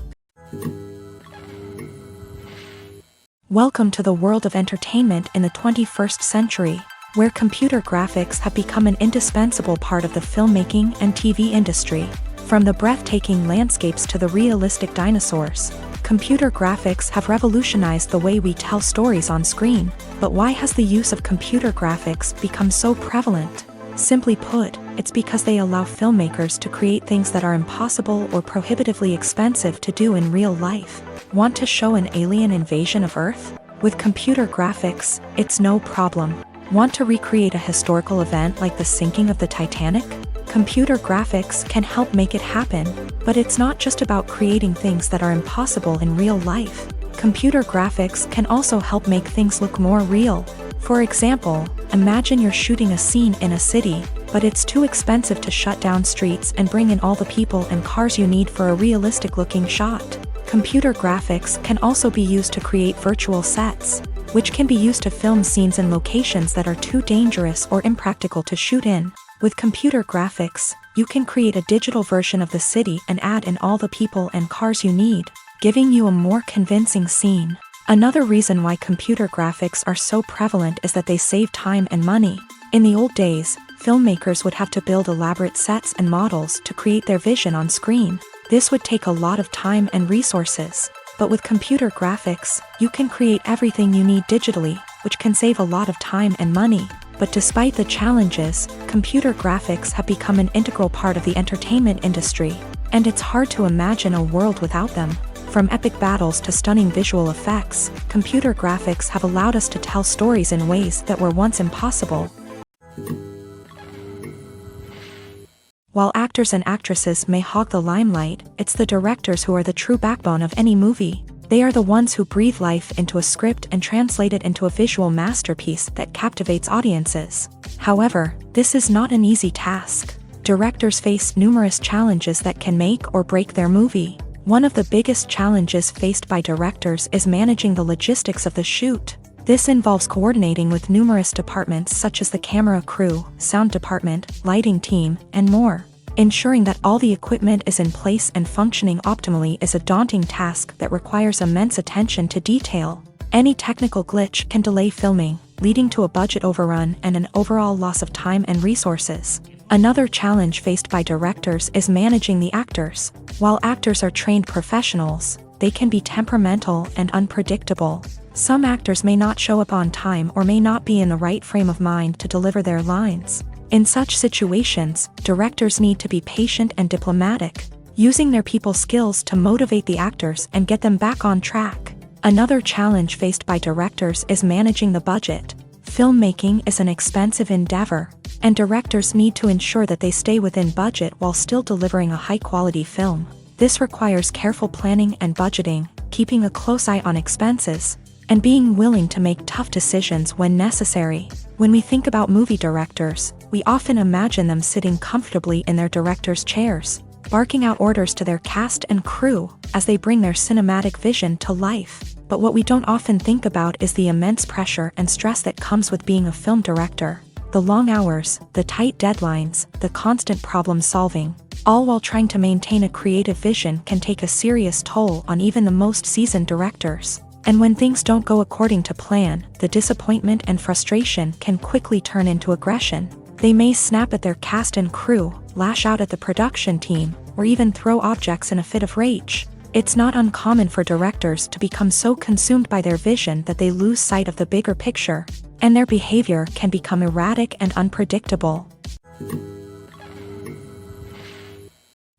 Welcome to the world of entertainment in the 21st century, where computer graphics have become an indispensable part of the filmmaking and TV industry. From the breathtaking landscapes to the realistic dinosaurs, computer graphics have revolutionized the way we tell stories on screen. But why has the use of computer graphics become so prevalent? Simply put, it's because they allow filmmakers to create things that are impossible or prohibitively expensive to do in real life. Want to show an alien invasion of Earth? With computer graphics, it's no problem. Want to recreate a historical event like the sinking of the Titanic? Computer graphics can help make it happen, but it's not just about creating things that are impossible in real life. Computer graphics can also help make things look more real. For example, imagine you're shooting a scene in a city, but it's too expensive to shut down streets and bring in all the people and cars you need for a realistic-looking shot. Computer graphics can also be used to create virtual sets, which can be used to film scenes in locations that are too dangerous or impractical to shoot in. With computer graphics, you can create a digital version of the city and add in all the people and cars you need, giving you a more convincing scene. Another reason why computer graphics are so prevalent is that they save time and money. In the old days, filmmakers would have to build elaborate sets and models to create their vision on screen. This would take a lot of time and resources. But with computer graphics, you can create everything you need digitally, which can save a lot of time and money. But despite the challenges, computer graphics have become an integral part of the entertainment industry, and it's hard to imagine a world without them. From epic battles to stunning visual effects, computer graphics have allowed us to tell stories in ways that were once impossible. While actors and actresses may hog the limelight, it's the directors who are the true backbone of any movie. They are the ones who breathe life into a script and translate it into a visual masterpiece that captivates audiences. However, this is not an easy task. Directors face numerous challenges that can make or break their movie. One of the biggest challenges faced by directors is managing the logistics of the shoot. This involves coordinating with numerous departments such as the camera crew, sound department, lighting team, and more. Ensuring that all the equipment is in place and functioning optimally is a daunting task that requires immense attention to detail. Any technical glitch can delay filming, leading to a budget overrun and an overall loss of time and resources. Another challenge faced by directors is managing the actors. While actors are trained professionals, they can be temperamental and unpredictable. Some actors may not show up on time or may not be in the right frame of mind to deliver their lines. In such situations, directors need to be patient and diplomatic, using their people skills to motivate the actors and get them back on track. Another challenge faced by directors is managing the budget. Filmmaking is an expensive endeavor, and directors need to ensure that they stay within budget while still delivering a high-quality film. This requires careful planning and budgeting, keeping a close eye on expenses, and being willing to make tough decisions when necessary. When we think about movie directors, we often imagine them sitting comfortably in their director's chairs, barking out orders to their cast and crew as they bring their cinematic vision to life. But what we don't often think about is the immense pressure and stress that comes with being a film director. The long hours, the tight deadlines, the constant problem solving, all while trying to maintain a creative vision can take a serious toll on even the most seasoned directors. And when things don't go according to plan, the disappointment and frustration can quickly turn into aggression. They may snap at their cast and crew, lash out at the production team, or even throw objects in a fit of rage. It's not uncommon for directors to become so consumed by their vision that they lose sight of the bigger picture, and their behavior can become erratic and unpredictable.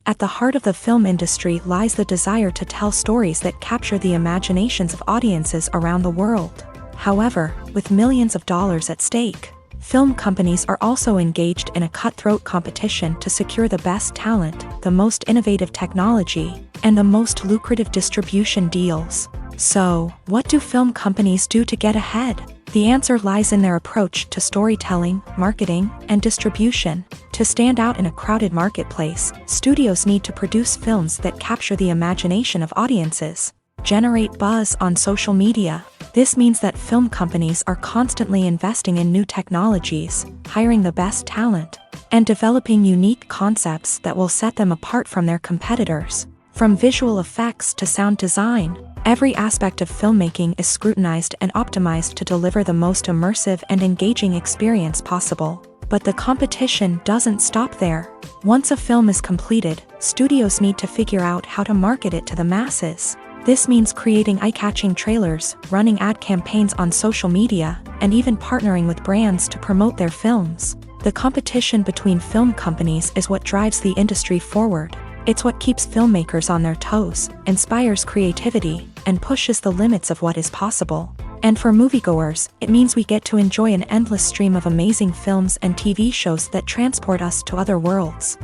At the heart of the film industry lies the desire to tell stories that capture the imaginations of audiences around the world. However, with millions of dollars at stake, film companies are also engaged in a cutthroat competition to secure the best talent, the most innovative technology, and the most lucrative distribution deals. So, what do film companies do to get ahead? The answer lies in their approach to storytelling, marketing, and distribution. To stand out in a crowded marketplace, studios need to produce films that capture the imagination of audiences, generate buzz on social media. This means that film companies are constantly investing in new technologies, hiring the best talent, and developing unique concepts that will set them apart from their competitors. From visual effects to sound design, every aspect of filmmaking is scrutinized and optimized to deliver the most immersive and engaging experience possible. But the competition doesn't stop there. Once a film is completed, studios need to figure out how to market it to the masses. This means creating eye-catching trailers, running ad campaigns on social media, and even partnering with brands to promote their films. The competition between film companies is what drives the industry forward. It's what keeps filmmakers on their toes, inspires creativity, and pushes the limits of what is possible. And for moviegoers, it means we get to enjoy an endless stream of amazing films and TV shows that transport us to other worlds.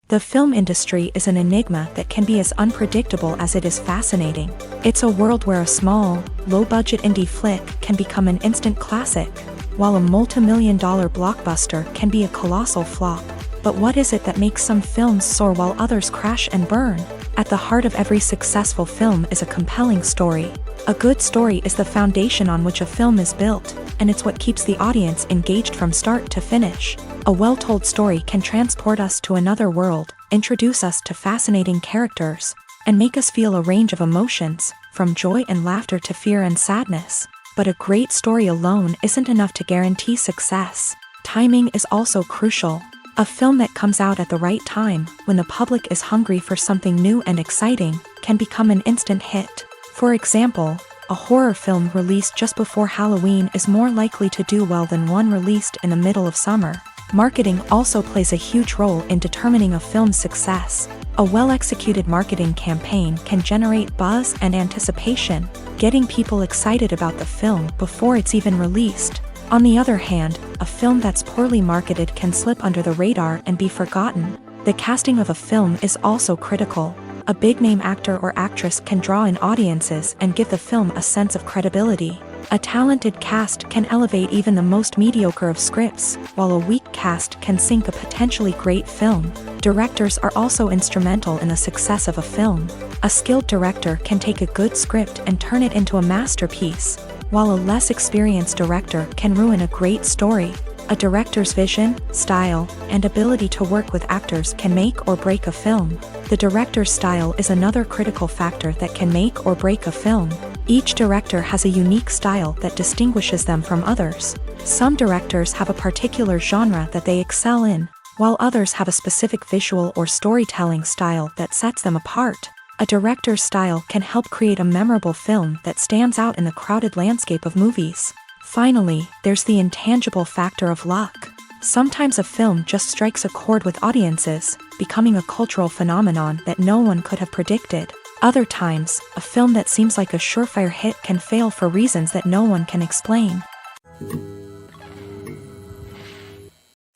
The film industry is an enigma that can be as unpredictable as it is fascinating. It's a world where a small, low-budget indie flick can become an instant classic, while a multi-million-dollar blockbuster can be a colossal flop. But what is it that makes some films soar while others crash and burn? At the heart of every successful film is a compelling story. A good story is the foundation on which a film is built, and it's what keeps the audience engaged from start to finish. A well-told story can transport us to another world, introduce us to fascinating characters, and make us feel a range of emotions, from joy and laughter to fear and sadness. But a great story alone isn't enough to guarantee success. Timing is also crucial. A film that comes out at the right time, when the public is hungry for something new and exciting, can become an instant hit. For example, a horror film released just before Halloween is more likely to do well than one released in the middle of summer. Marketing also plays a huge role in determining a film's success. A well-executed marketing campaign can generate buzz and anticipation, getting people excited about the film before it's even released. On the other hand, a film that's poorly marketed can slip under the radar and be forgotten. The casting of a film is also critical. A big-name actor or actress can draw in audiences and give the film a sense of credibility. A talented cast can elevate even the most mediocre of scripts, while a weak cast can sink a potentially great film. Directors are also instrumental in the success of a film. A skilled director can take a good script and turn it into a masterpiece, while a less experienced director can ruin a great story. A director's vision, style, and ability to work with actors can make or break a film. The director's style is another critical factor that can make or break a film. Each director has a unique style that distinguishes them from others. Some directors have a particular genre that they excel in, while others have a specific visual or storytelling style that sets them apart. A director's style can help create a memorable film that stands out in the crowded landscape of movies. Finally, there's the intangible factor of luck. Sometimes a film just strikes a chord with audiences, becoming a cultural phenomenon that no one could have predicted. Other times, a film that seems like a surefire hit can fail for reasons that no one can explain.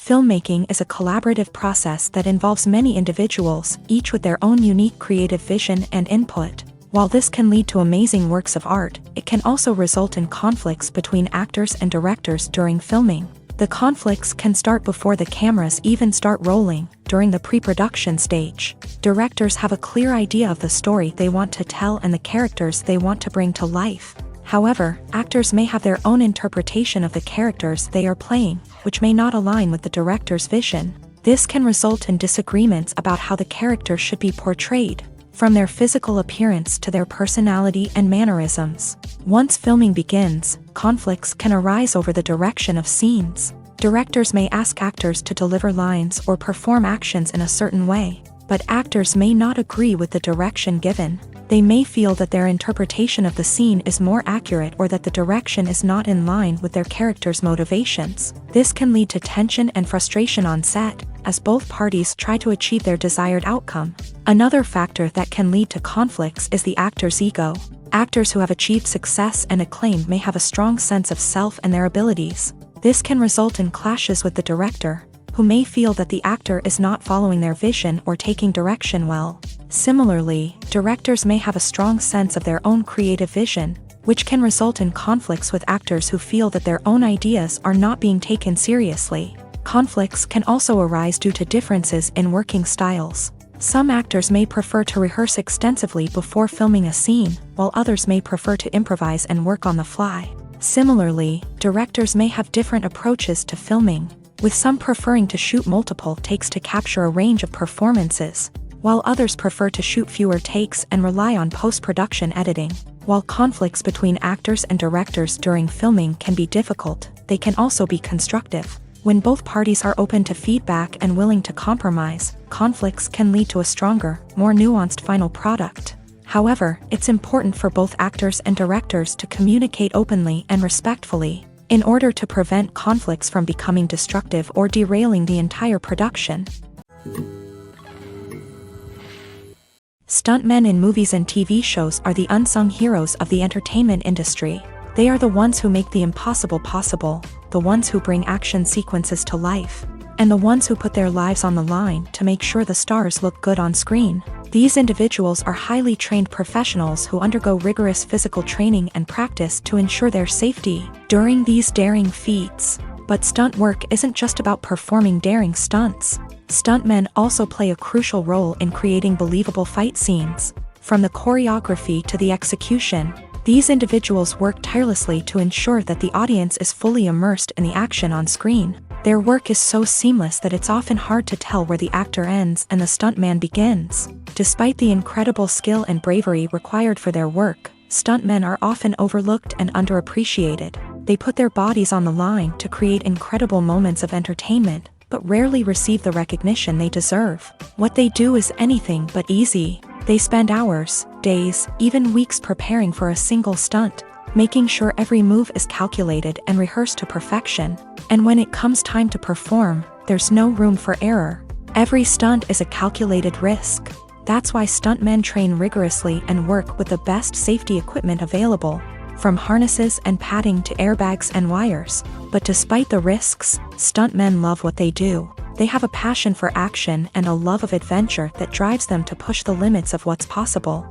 Filmmaking is a collaborative process that involves many individuals, each with their own unique creative vision and input. While this can lead to amazing works of art, it can also result in conflicts between actors and directors during filming. The conflicts can start before the cameras even start rolling, during the pre-production stage. Directors have a clear idea of the story they want to tell and the characters they want to bring to life. However, actors may have their own interpretation of the characters they are playing, which may not align with the director's vision. This can result in disagreements about how the characters should be portrayed, from their physical appearance to their personality and mannerisms. Once filming begins, conflicts can arise over the direction of scenes. Directors may ask actors to deliver lines or perform actions in a certain way, but actors may not agree with the direction given. They may feel that their interpretation of the scene is more accurate or that the direction is not in line with their character's motivations. This can lead to tension and frustration on set, as both parties try to achieve their desired outcome. Another factor that can lead to conflicts is the actor's ego. Actors who have achieved success and acclaim may have a strong sense of self and their abilities. This can result in clashes with the director, who may feel that the actor is not following their vision or taking direction well. Similarly, directors may have a strong sense of their own creative vision, which can result in conflicts with actors who feel that their own ideas are not being taken seriously. Conflicts can also arise due to differences in working styles. Some actors may prefer to rehearse extensively before filming a scene, while others may prefer to improvise and work on the fly. Similarly, directors may have different approaches to filming, with some preferring to shoot multiple takes to capture a range of performances, while others prefer to shoot fewer takes and rely on post-production editing. While conflicts between actors and directors during filming can be difficult, they can also be constructive. When both parties are open to feedback and willing to compromise, conflicts can lead to a stronger, more nuanced final product. However, it's important for both actors and directors to communicate openly and respectfully, in order to prevent conflicts from becoming destructive or derailing the entire production. Stuntmen in movies and TV shows are the unsung heroes of the entertainment industry. They are the ones who make the impossible possible, the ones who bring action sequences to life. and the ones who put their lives on the line to make sure the stars look good on screen. These individuals are highly trained professionals who undergo rigorous physical training and practice to ensure their safety during these daring feats. But stunt work isn't just about performing daring stunts. Stuntmen also play a crucial role in creating believable fight scenes. From the choreography to the execution, these individuals work tirelessly to ensure that the audience is fully immersed in the action on screen. Their work is so seamless that it's often hard to tell where the actor ends and the stuntman begins. Despite the incredible skill and bravery required for their work, stuntmen are often overlooked and underappreciated. They put their bodies on the line to create incredible moments of entertainment, but rarely receive the recognition they deserve. What they do is anything but easy. They spend hours, days, even weeks preparing for a single stunt, making sure every move is calculated and rehearsed to perfection. And when it comes time to perform, there's no room for error. Every stunt is a calculated risk. That's why stuntmen train rigorously and work with the best safety equipment available, from harnesses and padding to airbags and wires. But despite the risks, stuntmen love what they do. They have a passion for action and a love of adventure that drives them to push the limits of what's possible.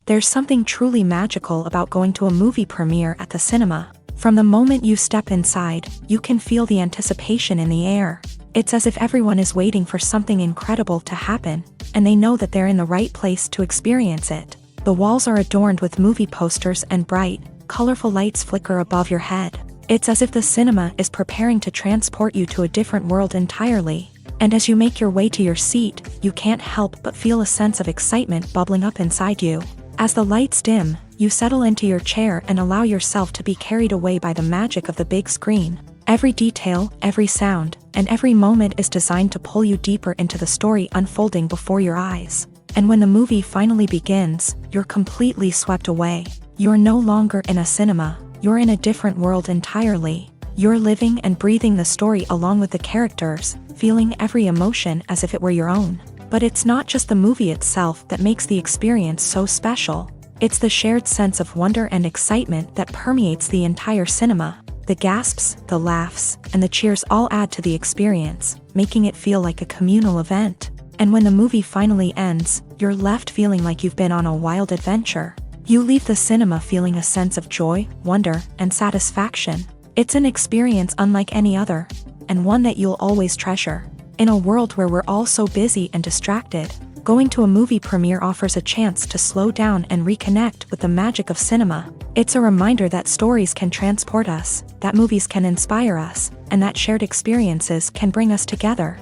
There's something truly magical about going to a movie premiere at the cinema. From the moment you step inside, you can feel the anticipation in the air. It's as if everyone is waiting for something incredible to happen, and they know that they're in the right place to experience it. The walls are adorned with movie posters and bright, colorful lights flicker above your head. It's as if the cinema is preparing to transport you to a different world entirely. And as you make your way to your seat, you can't help but feel a sense of excitement bubbling up inside you. As the lights dim, you settle into your chair and allow yourself to be carried away by the magic of the big screen. Every detail, every sound, and every moment is designed to pull you deeper into the story unfolding before your eyes. And when the movie finally begins, you're completely swept away. You're no longer in a cinema, you're in a different world entirely. You're living and breathing the story along with the characters, feeling every emotion as if it were your own. But it's not just the movie itself that makes the experience so special. It's the shared sense of wonder and excitement that permeates the entire cinema. The gasps, the laughs, and the cheers all add to the experience, making it feel like a communal event. And when the movie finally ends, you're left feeling like you've been on a wild adventure. You leave the cinema feeling a sense of joy, wonder, and satisfaction. It's an experience unlike any other, and one that you'll always treasure. In a world where we're all so busy and distracted, going to a movie premiere offers a chance to slow down and reconnect with the magic of cinema. It's a reminder that stories can transport us, that movies can inspire us, and that shared experiences can bring us together.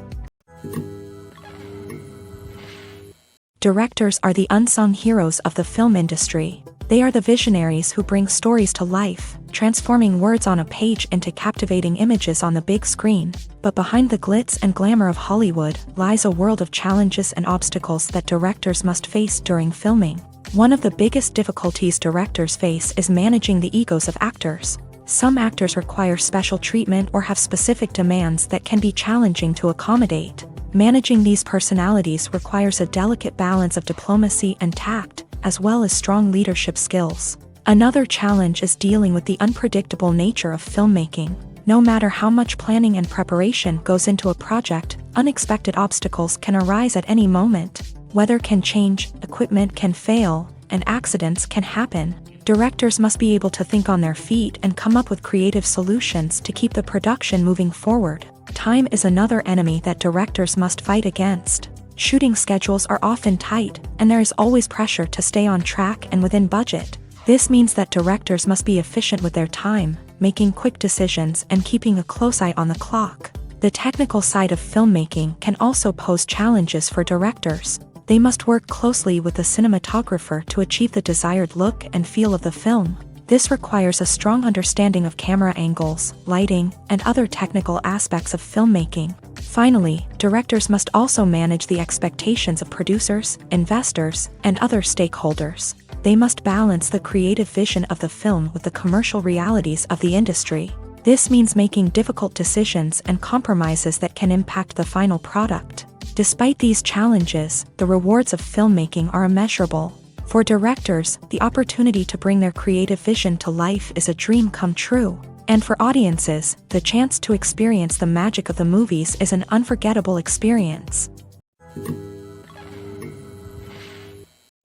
Directors are the unsung heroes of the film industry. They are the visionaries who bring stories to life, transforming words on a page into captivating images on the big screen. But behind the glitz and glamour of Hollywood lies a world of challenges and obstacles that directors must face during filming. One of the biggest difficulties directors face is managing the egos of actors. Some actors require special treatment or have specific demands that can be challenging to accommodate. Managing these personalities requires a delicate balance of diplomacy and tact, as well as strong leadership skills. Another challenge is dealing with the unpredictable nature of filmmaking. No matter how much planning and preparation goes into a project, unexpected obstacles can arise at any moment. Weather can change, equipment can fail, and accidents can happen. Directors must be able to think on their feet and come up with creative solutions to keep the production moving forward. Time is another enemy that directors must fight against. Shooting schedules are often tight, and there is always pressure to stay on track and within budget. This means that directors must be efficient with their time, making quick decisions and keeping a close eye on the clock. The technical side of filmmaking can also pose challenges for directors. They must work closely with the cinematographer to achieve the desired look and feel of the film. This requires a strong understanding of camera angles, lighting, and other technical aspects of filmmaking. Finally, directors must also manage the expectations of producers, investors, and other stakeholders. They must balance the creative vision of the film with the commercial realities of the industry. This means making difficult decisions and compromises that can impact the final product. Despite these challenges, the rewards of filmmaking are immeasurable. For directors, the opportunity to bring their creative vision to life is a dream come true. And for audiences, the chance to experience the magic of the movies is an unforgettable experience.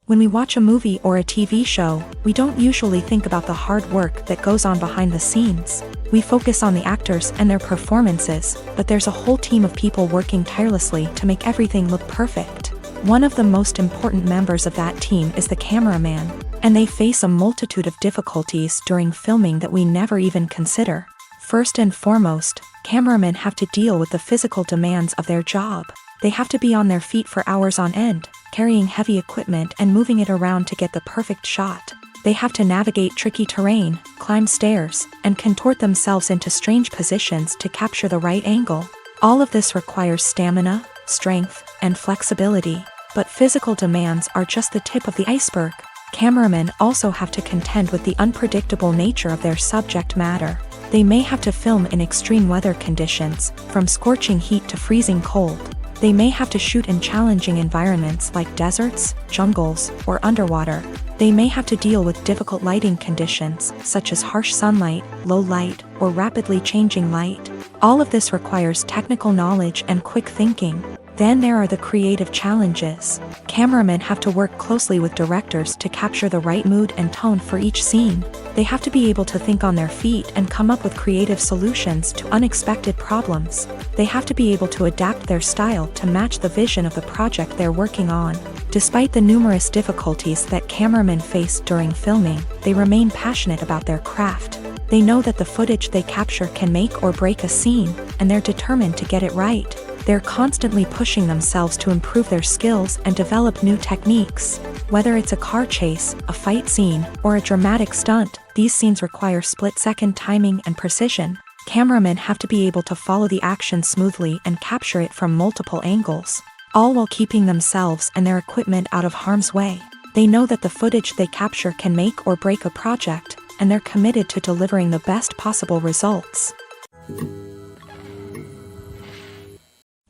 When we watch a movie or a TV show, we don't usually think about the hard work that goes on behind the scenes. We focus on the actors and their performances, but there's a whole team of people working tirelessly to make everything look perfect. One of the most important members of that team is the cameraman, and they face a multitude of difficulties during filming that we never even consider. First and foremost, cameramen have to deal with the physical demands of their job. They have to be on their feet for hours on end, carrying heavy equipment and moving it around to get the perfect shot. They have to navigate tricky terrain, climb stairs, and contort themselves into strange positions to capture the right angle. All of this requires stamina, strength, and flexibility. But physical demands are just the tip of the iceberg. Cameramen also have to contend with the unpredictable nature of their subject matter. They may have to film in extreme weather conditions, from scorching heat to freezing cold. They may have to shoot in challenging environments like deserts, jungles, or underwater. They may have to deal with difficult lighting conditions, such as harsh sunlight, low light, or rapidly changing light. All of this requires technical knowledge and quick thinking. Then there are the creative challenges. Cameramen have to work closely with directors to capture the right mood and tone for each scene. They have to be able to think on their feet and come up with creative solutions to unexpected problems. They have to be able to adapt their style to match the vision of the project they're working on. Despite the numerous difficulties that cameramen face during filming, they remain passionate about their craft. They know that the footage they capture can make or break a scene, and they're determined to get it right. They're constantly pushing themselves to improve their skills and develop new techniques. Whether it's a car chase, a fight scene, or a dramatic stunt, these scenes require split-second timing and precision. Cameramen have to be able to follow the action smoothly and capture it from multiple angles, all while keeping themselves and their equipment out of harm's way. They know that the footage they capture can make or break a project, and they're committed to delivering the best possible results.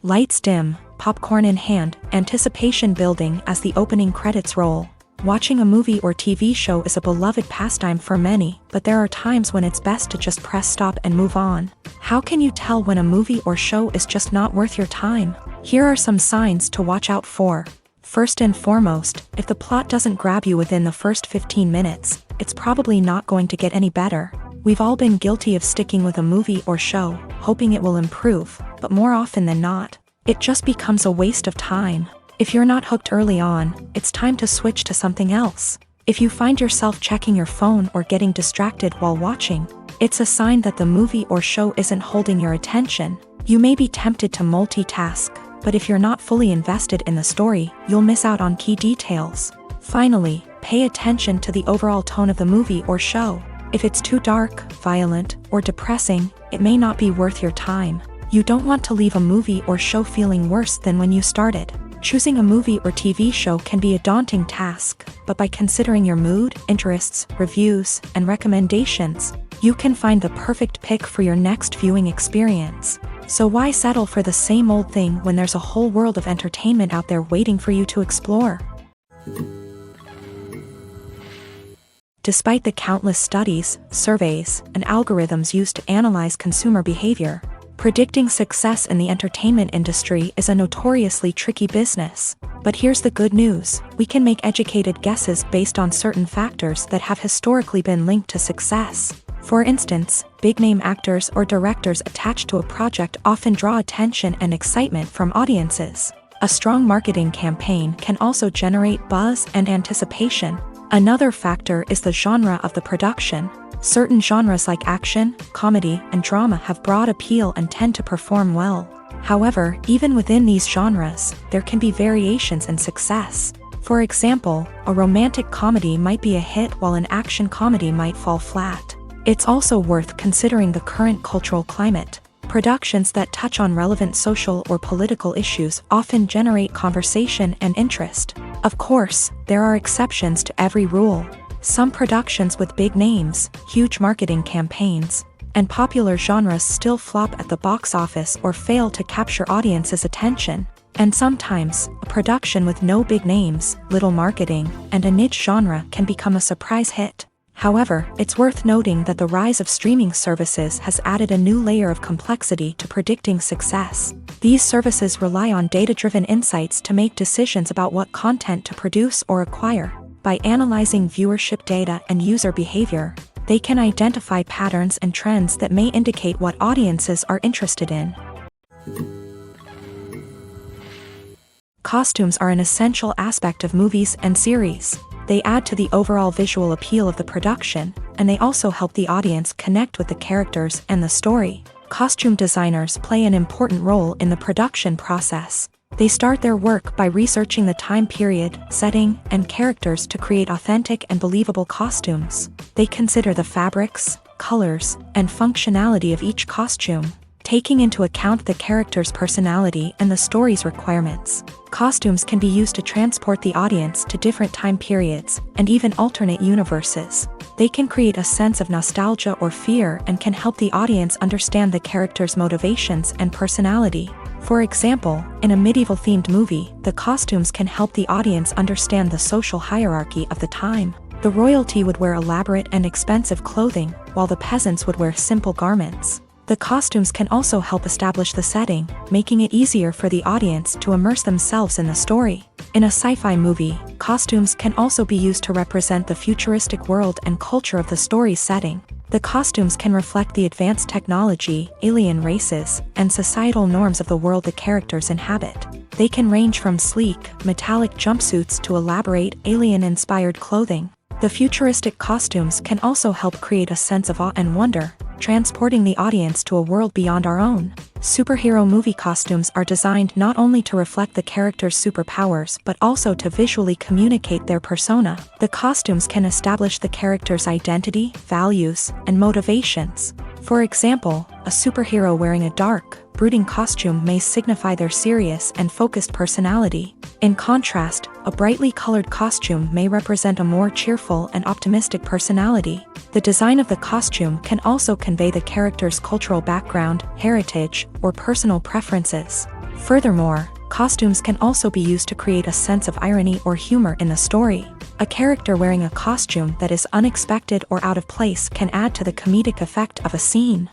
Lights dim, popcorn in hand, anticipation building as the opening credits roll. Watching a movie or TV show is a beloved pastime for many, but there are times when it's best to just press stop and move on. How can you tell when a movie or show is just not worth your time? Here are some signs to watch out for. First and foremost, if the plot doesn't grab you within the first 15 minutes, it's probably not going to get any better. We've all been guilty of sticking with a movie or show, hoping it will improve, but more often than not, it just becomes a waste of time. If you're not hooked early on, it's time to switch to something else. If you find yourself checking your phone or getting distracted while watching, it's a sign that the movie or show isn't holding your attention. You may be tempted to multitask, but if you're not fully invested in the story, you'll miss out on key details. Finally, pay attention to the overall tone of the movie or show. If it's too dark, violent, or depressing, it may not be worth your time. You don't want to leave a movie or show feeling worse than when you started. Choosing a movie or TV show can be a daunting task, but by considering your mood, interests, reviews, and recommendations, you can find the perfect pick for your next viewing experience. So why settle for the same old thing when there's a whole world of entertainment out there waiting for you to explore? Despite the countless studies, surveys, and algorithms used to analyze consumer behavior, predicting success in the entertainment industry is a notoriously tricky business. But here's the good news: we can make educated guesses based on certain factors that have historically been linked to success. For instance, big-name actors or directors attached to a project often draw attention and excitement from audiences. A strong marketing campaign can also generate buzz and anticipation. Another factor is the genre of the production. Certain genres like action, comedy, and drama have broad appeal and tend to perform well. However, even within these genres, there can be variations in success. For example, a romantic comedy might be a hit while an action comedy might fall flat. It's also worth considering the current cultural climate. Productions that touch on relevant social or political issues often generate conversation and interest. Of course, there are exceptions to every rule. Some productions with big names, huge marketing campaigns, and popular genres still flop at the box office or fail to capture audiences' attention. And sometimes, a production with no big names, little marketing, and a niche genre can become a surprise hit. However, it's worth noting that the rise of streaming services has added a new layer of complexity to predicting success. These services rely on data-driven insights to make decisions about what content to produce or acquire. By analyzing viewership data and user behavior, they can identify patterns and trends that may indicate what audiences are interested in. Costumes are an essential aspect of movies and series. They add to the overall visual appeal of the production, and they also help the audience connect with the characters and the story. Costume designers play an important role in the production process. They start their work by researching the time period, setting, and characters to create authentic and believable costumes. They consider the fabrics, colors, and functionality of each costume, taking into account the character's personality and the story's requirements. Costumes can be used to transport the audience to different time periods and even alternate universes. They can create a sense of nostalgia or fear and can help the audience understand the character's motivations and personality. For example, in a medieval-themed movie, the costumes can help the audience understand the social hierarchy of the time. The royalty would wear elaborate and expensive clothing, while the peasants would wear simple garments. The costumes can also help establish the setting, making it easier for the audience to immerse themselves in the story. In a sci-fi movie, costumes can also be used to represent the futuristic world and culture of the story's setting. The costumes can reflect the advanced technology, alien races, and societal norms of the world the characters inhabit. They can range from sleek, metallic jumpsuits to elaborate, alien-inspired clothing. The futuristic costumes can also help create a sense of awe and wonder, transporting the audience to a world beyond our own. Superhero movie costumes are designed not only to reflect the character's superpowers but also to visually communicate their persona. The costumes can establish the character's identity, values, and motivations. For example, a superhero wearing a dark, brooding costume may signify their serious and focused personality. In contrast, a brightly colored costume may represent a more cheerful and optimistic personality. The design of the costume can also convey the character's cultural background, heritage, or personal preferences. Furthermore, costumes can also be used to create a sense of irony or humor in the story. A character wearing a costume that is unexpected or out of place can add to the comedic effect of a scene.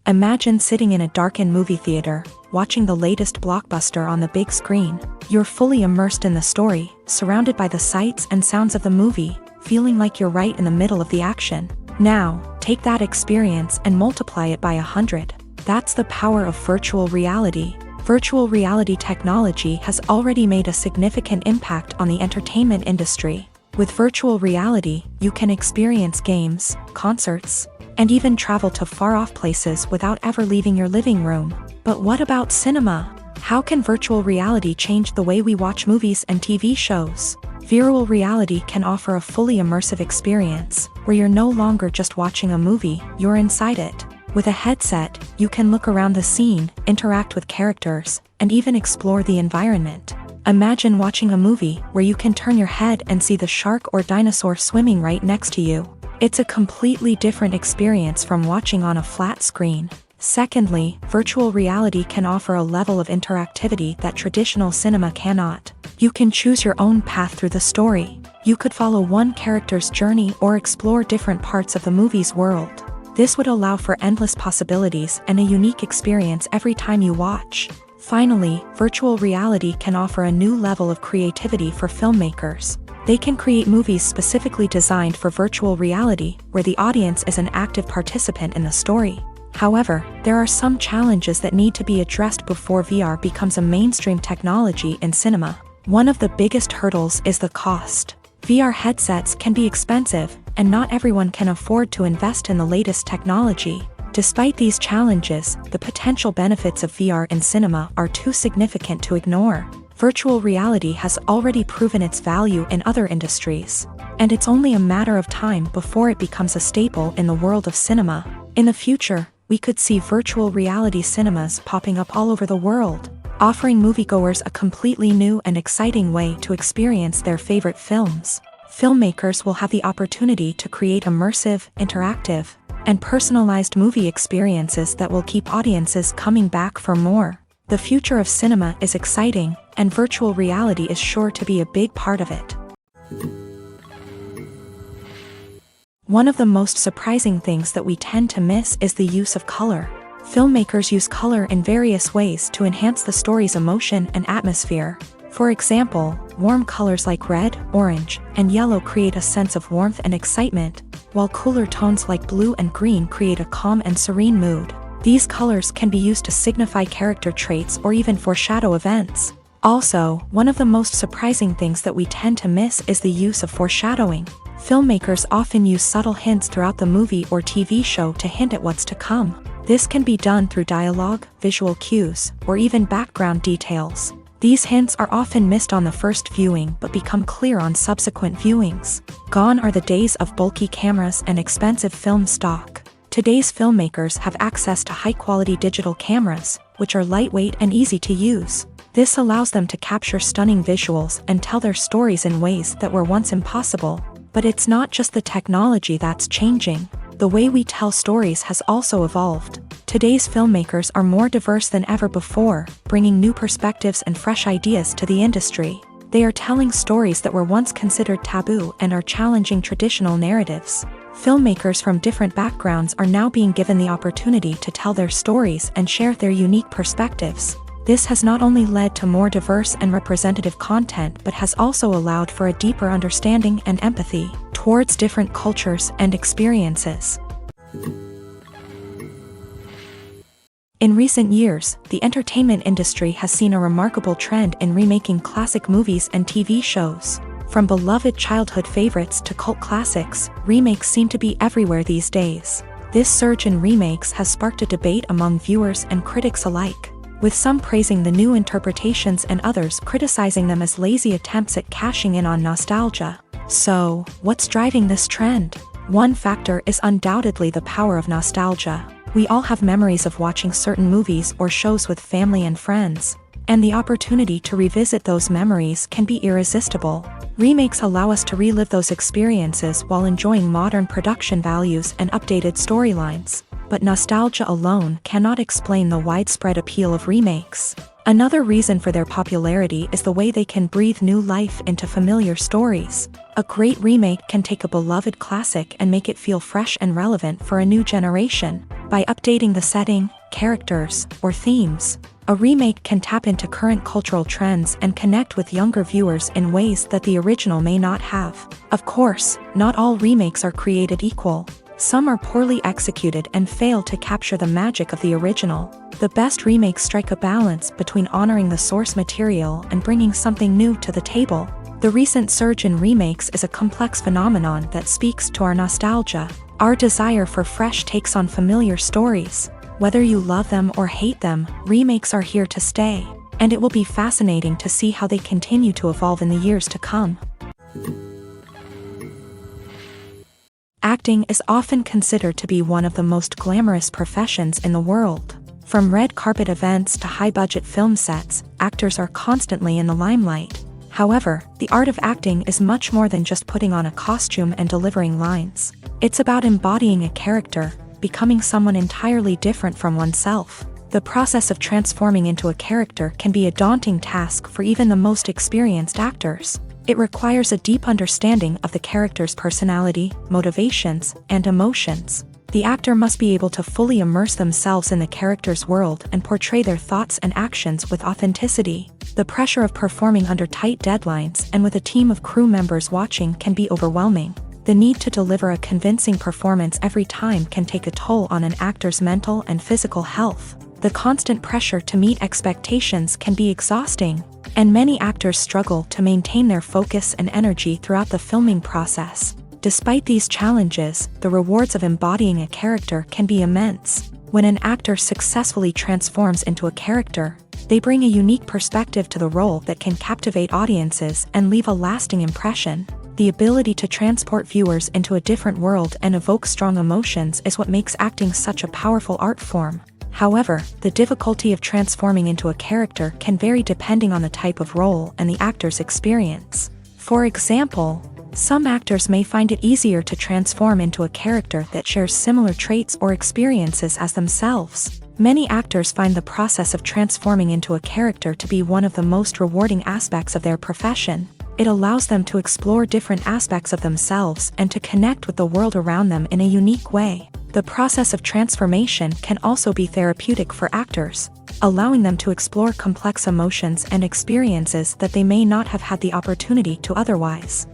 Imagine sitting in a darkened movie theater, watching the latest blockbuster on the big screen. You're fully immersed in the story, surrounded by the sights and sounds of the movie, feeling like you're right in the middle of the action. Now, take that experience and multiply it by 100. That's the power of virtual reality. Virtual reality technology has already made a significant impact on the entertainment industry. With virtual reality, you can experience games, concerts, and even travel to far-off places without ever leaving your living room. But what about cinema? How can virtual reality change the way we watch movies and TV shows? Virtual reality can offer a fully immersive experience, where you're no longer just watching a movie, you're inside it. With a headset, you can look around the scene, interact with characters, and even explore the environment. Imagine watching a movie where you can turn your head and see the shark or dinosaur swimming right next to you. It's a completely different experience from watching on a flat screen. Secondly, virtual reality can offer a level of interactivity that traditional cinema cannot. You can choose your own path through the story. You could follow one character's journey or explore different parts of the movie's world. This would allow for endless possibilities and a unique experience every time you watch. Finally, virtual reality can offer a new level of creativity for filmmakers. They can create movies specifically designed for virtual reality, where the audience is an active participant in the story. However, there are some challenges that need to be addressed before VR becomes a mainstream technology in cinema. One of the biggest hurdles is the cost. VR headsets can be expensive, and not everyone can afford to invest in the latest technology. Despite these challenges, the potential benefits of VR in cinema are too significant to ignore. Virtual reality has already proven its value in other industries, and it's only a matter of time before it becomes a staple in the world of cinema. In the future, we could see virtual reality cinemas popping up all over the world, offering moviegoers a completely new and exciting way to experience their favorite films. Filmmakers will have the opportunity to create immersive, interactive, and personalized movie experiences that will keep audiences coming back for more. The future of cinema is exciting, and virtual reality is sure to be a big part of it. One of the most surprising things that we tend to miss is the use of color. Filmmakers use color in various ways to enhance the story's emotion and atmosphere. For example, warm colors like red, orange, and yellow create a sense of warmth and excitement, while cooler tones like blue and green create a calm and serene mood. These colors can be used to signify character traits or even foreshadow events. Also, one of the most surprising things that we tend to miss is the use of foreshadowing. Filmmakers often use subtle hints throughout the movie or TV show to hint at what's to come. This can be done through dialogue, visual cues, or even background details. These hints are often missed on the first viewing but become clear on subsequent viewings. Gone are the days of bulky cameras and expensive film stock. Today's filmmakers have access to high-quality digital cameras, which are lightweight and easy to use. This allows them to capture stunning visuals and tell their stories in ways that were once impossible. But it's not just the technology that's changing. The way we tell stories has also evolved. Today's filmmakers are more diverse than ever before, bringing new perspectives and fresh ideas to the industry. They are telling stories that were once considered taboo and are challenging traditional narratives. Filmmakers from different backgrounds are now being given the opportunity to tell their stories and share their unique perspectives. This has not only led to more diverse and representative content but has also allowed for a deeper understanding and empathy towards different cultures and experiences. In recent years, the entertainment industry has seen a remarkable trend in remaking classic movies and TV shows. From beloved childhood favorites to cult classics, remakes seem to be everywhere these days. This surge in remakes has sparked a debate among viewers and critics alike, with some praising the new interpretations and others criticizing them as lazy attempts at cashing in on nostalgia. So, what's driving this trend? One factor is undoubtedly the power of nostalgia. We all have memories of watching certain movies or shows with family and friends, and the opportunity to revisit those memories can be irresistible. Remakes allow us to relive those experiences while enjoying modern production values and updated storylines. But nostalgia alone cannot explain the widespread appeal of remakes. Another reason for their popularity is the way they can breathe new life into familiar stories. A great remake can take a beloved classic and make it feel fresh and relevant for a new generation. By updating the setting, characters, or themes, a remake can tap into current cultural trends and connect with younger viewers in ways that the original may not have. Of course, not all remakes are created equal. Some are poorly executed and fail to capture the magic of the original. The best remakes strike a balance between honoring the source material and bringing something new to the table. The recent surge in remakes is a complex phenomenon that speaks to our nostalgia, our desire for fresh takes on familiar stories. Whether you love them or hate them, remakes are here to stay, and it will be fascinating to see how they continue to evolve in the years to come. Acting is often considered to be one of the most glamorous professions in the world. From red carpet events to high-budget film sets, actors are constantly in the limelight. However, the art of acting is much more than just putting on a costume and delivering lines. It's about embodying a character, becoming someone entirely different from oneself. The process of transforming into a character can be a daunting task for even the most experienced actors. It requires a deep understanding of the character's personality, motivations, and emotions. The actor must be able to fully immerse themselves in the character's world and portray their thoughts and actions with authenticity. The pressure of performing under tight deadlines and with a team of crew members watching can be overwhelming. The need to deliver a convincing performance every time can take a toll on an actor's mental and physical health. The constant pressure to meet expectations can be exhausting, and many actors struggle to maintain their focus and energy throughout the filming process. Despite these challenges, the rewards of embodying a character can be immense. When an actor successfully transforms into a character, they bring a unique perspective to the role that can captivate audiences and leave a lasting impression. The ability to transport viewers into a different world and evoke strong emotions is what makes acting such a powerful art form. However, the difficulty of transforming into a character can vary depending on the type of role and the actor's experience. For example, some actors may find it easier to transform into a character that shares similar traits or experiences as themselves. Many actors find the process of transforming into a character to be one of the most rewarding aspects of their profession. It allows them to explore different aspects of themselves and to connect with the world around them in a unique way. The process of transformation can also be therapeutic for actors, allowing them to explore complex emotions and experiences that they may not have had the opportunity to otherwise.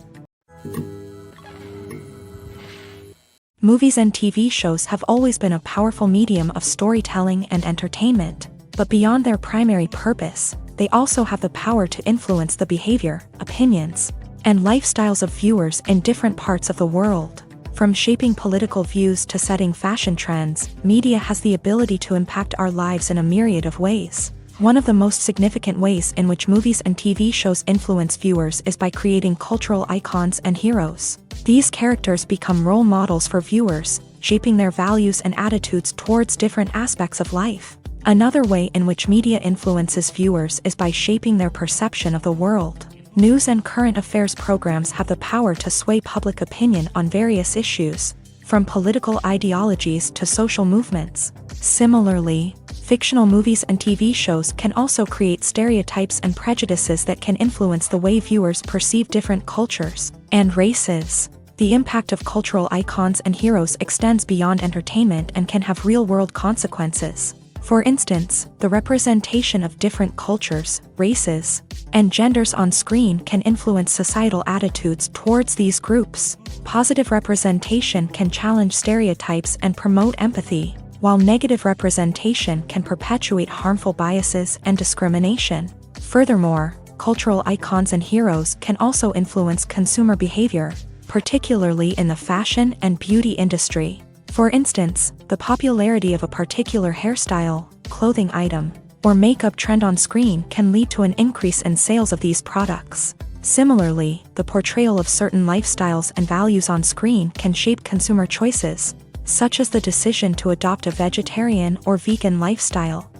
Movies and TV shows have always been a powerful medium of storytelling and entertainment, but beyond their primary purpose, they also have the power to influence the behavior, opinions, and lifestyles of viewers in different parts of the world. From shaping political views to setting fashion trends, media has the ability to impact our lives in a myriad of ways. One of the most significant ways in which movies and TV shows influence viewers is by creating cultural icons and heroes. These characters become role models for viewers, shaping their values and attitudes towards different aspects of life. Another way in which media influences viewers is by shaping their perception of the world. News and current affairs programs have the power to sway public opinion on various issues, from political ideologies to social movements. Similarly, fictional movies and TV shows can also create stereotypes and prejudices that can influence the way viewers perceive different cultures and races. The impact of cultural icons and heroes extends beyond entertainment and can have real-world consequences. For instance, the representation of different cultures, races, and genders on screen can influence societal attitudes towards these groups. Positive representation can challenge stereotypes and promote empathy, while negative representation can perpetuate harmful biases and discrimination. Furthermore, cultural icons and heroes can also influence consumer behavior, particularly in the fashion and beauty industry. For instance, the popularity of a particular hairstyle, clothing item, or makeup trend on screen can lead to an increase in sales of these products. Similarly, the portrayal of certain lifestyles and values on screen can shape consumer choices, such as the decision to adopt a vegetarian or vegan lifestyle.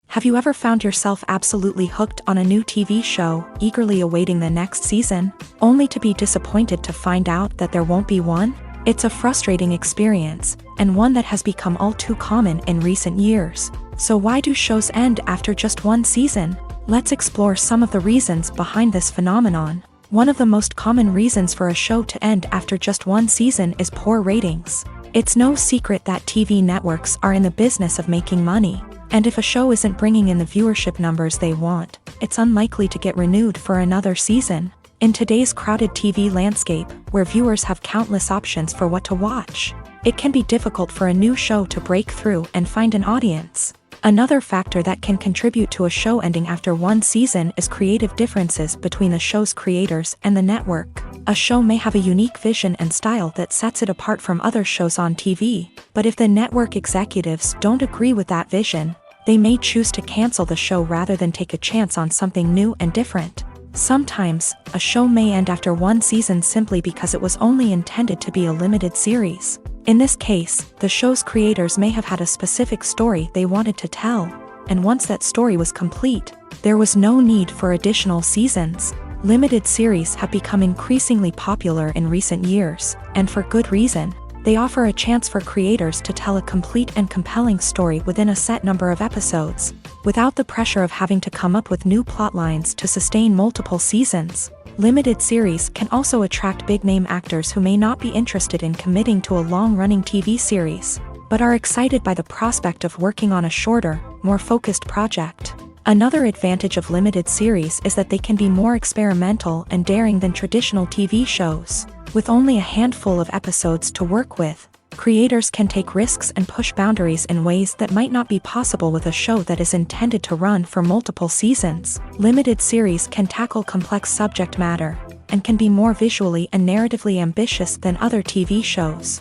Have you ever found yourself absolutely hooked on a new TV show, eagerly awaiting the next season, only to be disappointed to find out that there won't be one? It's a frustrating experience, and one that has become all too common in recent years. So why do shows end after just one season? Let's explore some of the reasons behind this phenomenon. One of the most common reasons for a show to end after just one season is poor ratings. It's no secret that TV networks are in the business of making money. And if a show isn't bringing in the viewership numbers they want, it's unlikely to get renewed for another season. In today's crowded TV landscape, where viewers have countless options for what to watch, it can be difficult for a new show to break through and find an audience. Another factor that can contribute to a show ending after one season is creative differences between the show's creators and the network. A show may have a unique vision and style that sets it apart from other shows on TV, but if the network executives don't agree with that vision, they may choose to cancel the show rather than take a chance on something new and different. Sometimes, a show may end after one season simply because it was only intended to be a limited series. In this case, the show's creators may have had a specific story they wanted to tell, and once that story was complete, there was no need for additional seasons. Limited series have become increasingly popular in recent years, and for good reason. They offer a chance for creators to tell a complete and compelling story within a set number of episodes, without the pressure of having to come up with new plot lines to sustain multiple seasons. Limited series can also attract big-name actors who may not be interested in committing to a long-running TV series, but are excited by the prospect of working on a shorter, more focused project. Another advantage of limited series is that they can be more experimental and daring than traditional TV shows. With only a handful of episodes to work with, creators can take risks and push boundaries in ways that might not be possible with a show that is intended to run for multiple seasons. Limited series can tackle complex subject matter, and can be more visually and narratively ambitious than other TV shows.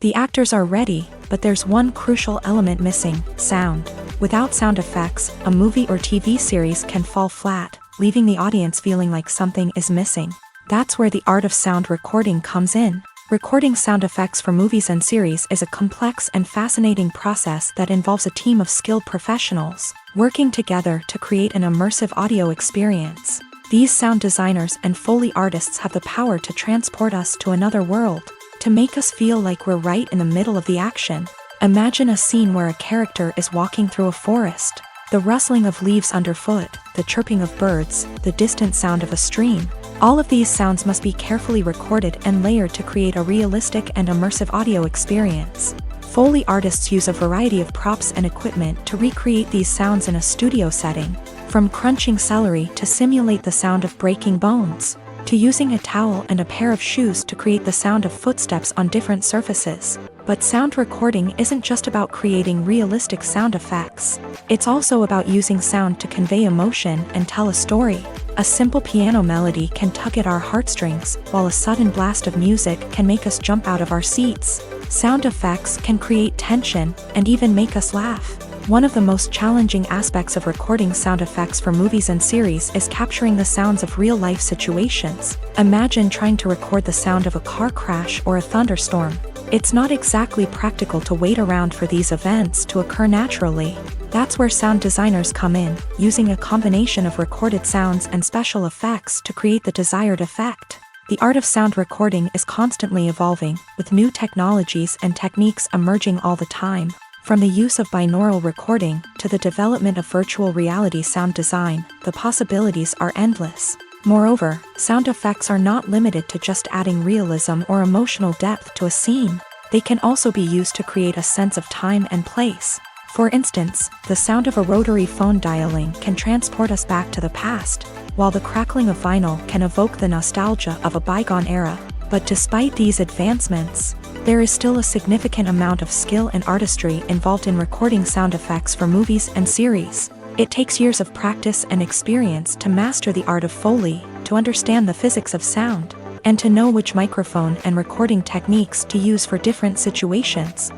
The actors are ready, but there's one crucial element missing: sound. Without sound effects, a movie or TV series can fall flat, leaving the audience feeling like something is missing. That's where the art of sound recording comes in. Recording sound effects for movies and series is a complex and fascinating process that involves a team of skilled professionals working together to create an immersive audio experience. These sound designers and Foley artists have the power to transport us to another world, to make us feel like we're right in the middle of the action. Imagine a scene where a character is walking through a forest. The rustling of leaves underfoot, the chirping of birds, the distant sound of a stream. All of these sounds must be carefully recorded and layered to create a realistic and immersive audio experience. Foley artists use a variety of props and equipment to recreate these sounds in a studio setting, from crunching celery to simulate the sound of breaking bones, to using a towel and a pair of shoes to create the sound of footsteps on different surfaces. But sound recording isn't just about creating realistic sound effects. It's also about using sound to convey emotion and tell a story. A simple piano melody can tug at our heartstrings, while a sudden blast of music can make us jump out of our seats. Sound effects can create tension and even make us laugh. One of the most challenging aspects of recording sound effects for movies and series is capturing the sounds of real-life situations. Imagine trying to record the sound of a car crash or a thunderstorm. It's not exactly practical to wait around for these events to occur naturally. That's where sound designers come in, using a combination of recorded sounds and special effects to create the desired effect. The art of sound recording is constantly evolving, with new technologies and techniques emerging all the time. From the use of binaural recording to the development of virtual reality sound design, the possibilities are endless. Moreover, sound effects are not limited to just adding realism or emotional depth to a scene. They can also be used to create a sense of time and place. For instance, the sound of a rotary phone dialing can transport us back to the past, while the crackling of vinyl can evoke the nostalgia of a bygone era. But despite these advancements, there is still a significant amount of skill and artistry involved in recording sound effects for movies and series. It takes years of practice and experience to master the art of Foley, to understand the physics of sound, and to know which microphone and recording techniques to use for different situations.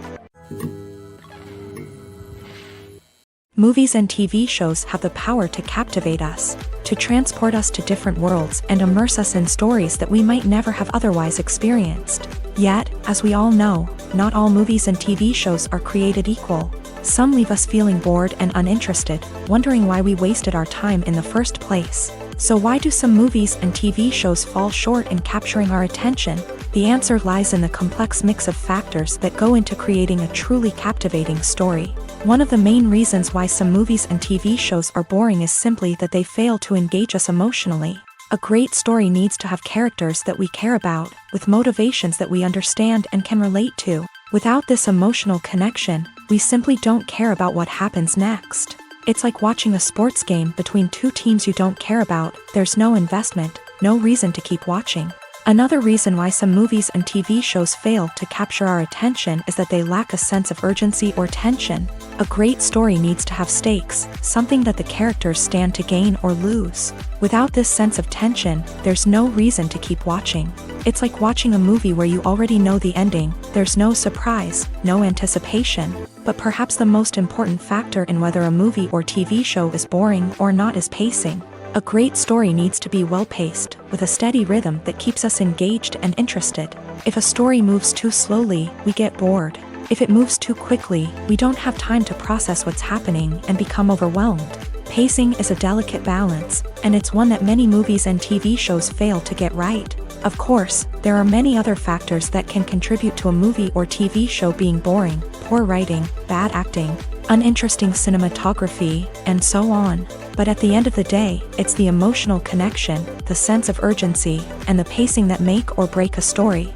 Movies and TV shows have the power to captivate us, to transport us to different worlds and immerse us in stories that we might never have otherwise experienced. Yet, as we all know, not all movies and TV shows are created equal. Some leave us feeling bored and uninterested, wondering why we wasted our time in the first place. So why do some movies and TV shows fall short in capturing our attention? The answer lies in the complex mix of factors that go into creating a truly captivating story. One of the main reasons why some movies and TV shows are boring is simply that they fail to engage us emotionally. A great story needs to have characters that we care about, with motivations that we understand and can relate to. Without this emotional connection, we simply don't care about what happens next. It's like watching a sports game between two teams you don't care about. There's no investment, no reason to keep watching. Another reason why some movies and TV shows fail to capture our attention is that they lack a sense of urgency or tension. A great story needs to have stakes, something that the characters stand to gain or lose. Without this sense of tension, there's no reason to keep watching. It's like watching a movie where you already know the ending. There's no surprise, no anticipation. But perhaps the most important factor in whether a movie or TV show is boring or not is pacing. A great story needs to be well-paced, with a steady rhythm that keeps us engaged and interested. If a story moves too slowly, we get bored. If it moves too quickly, we don't have time to process what's happening and become overwhelmed. Pacing is a delicate balance, and it's one that many movies and TV shows fail to get right. Of course, there are many other factors that can contribute to a movie or TV show being boring: poor writing, bad acting, uninteresting cinematography, and so on. But at the end of the day, it's the emotional connection, the sense of urgency, and the pacing that make or break a story.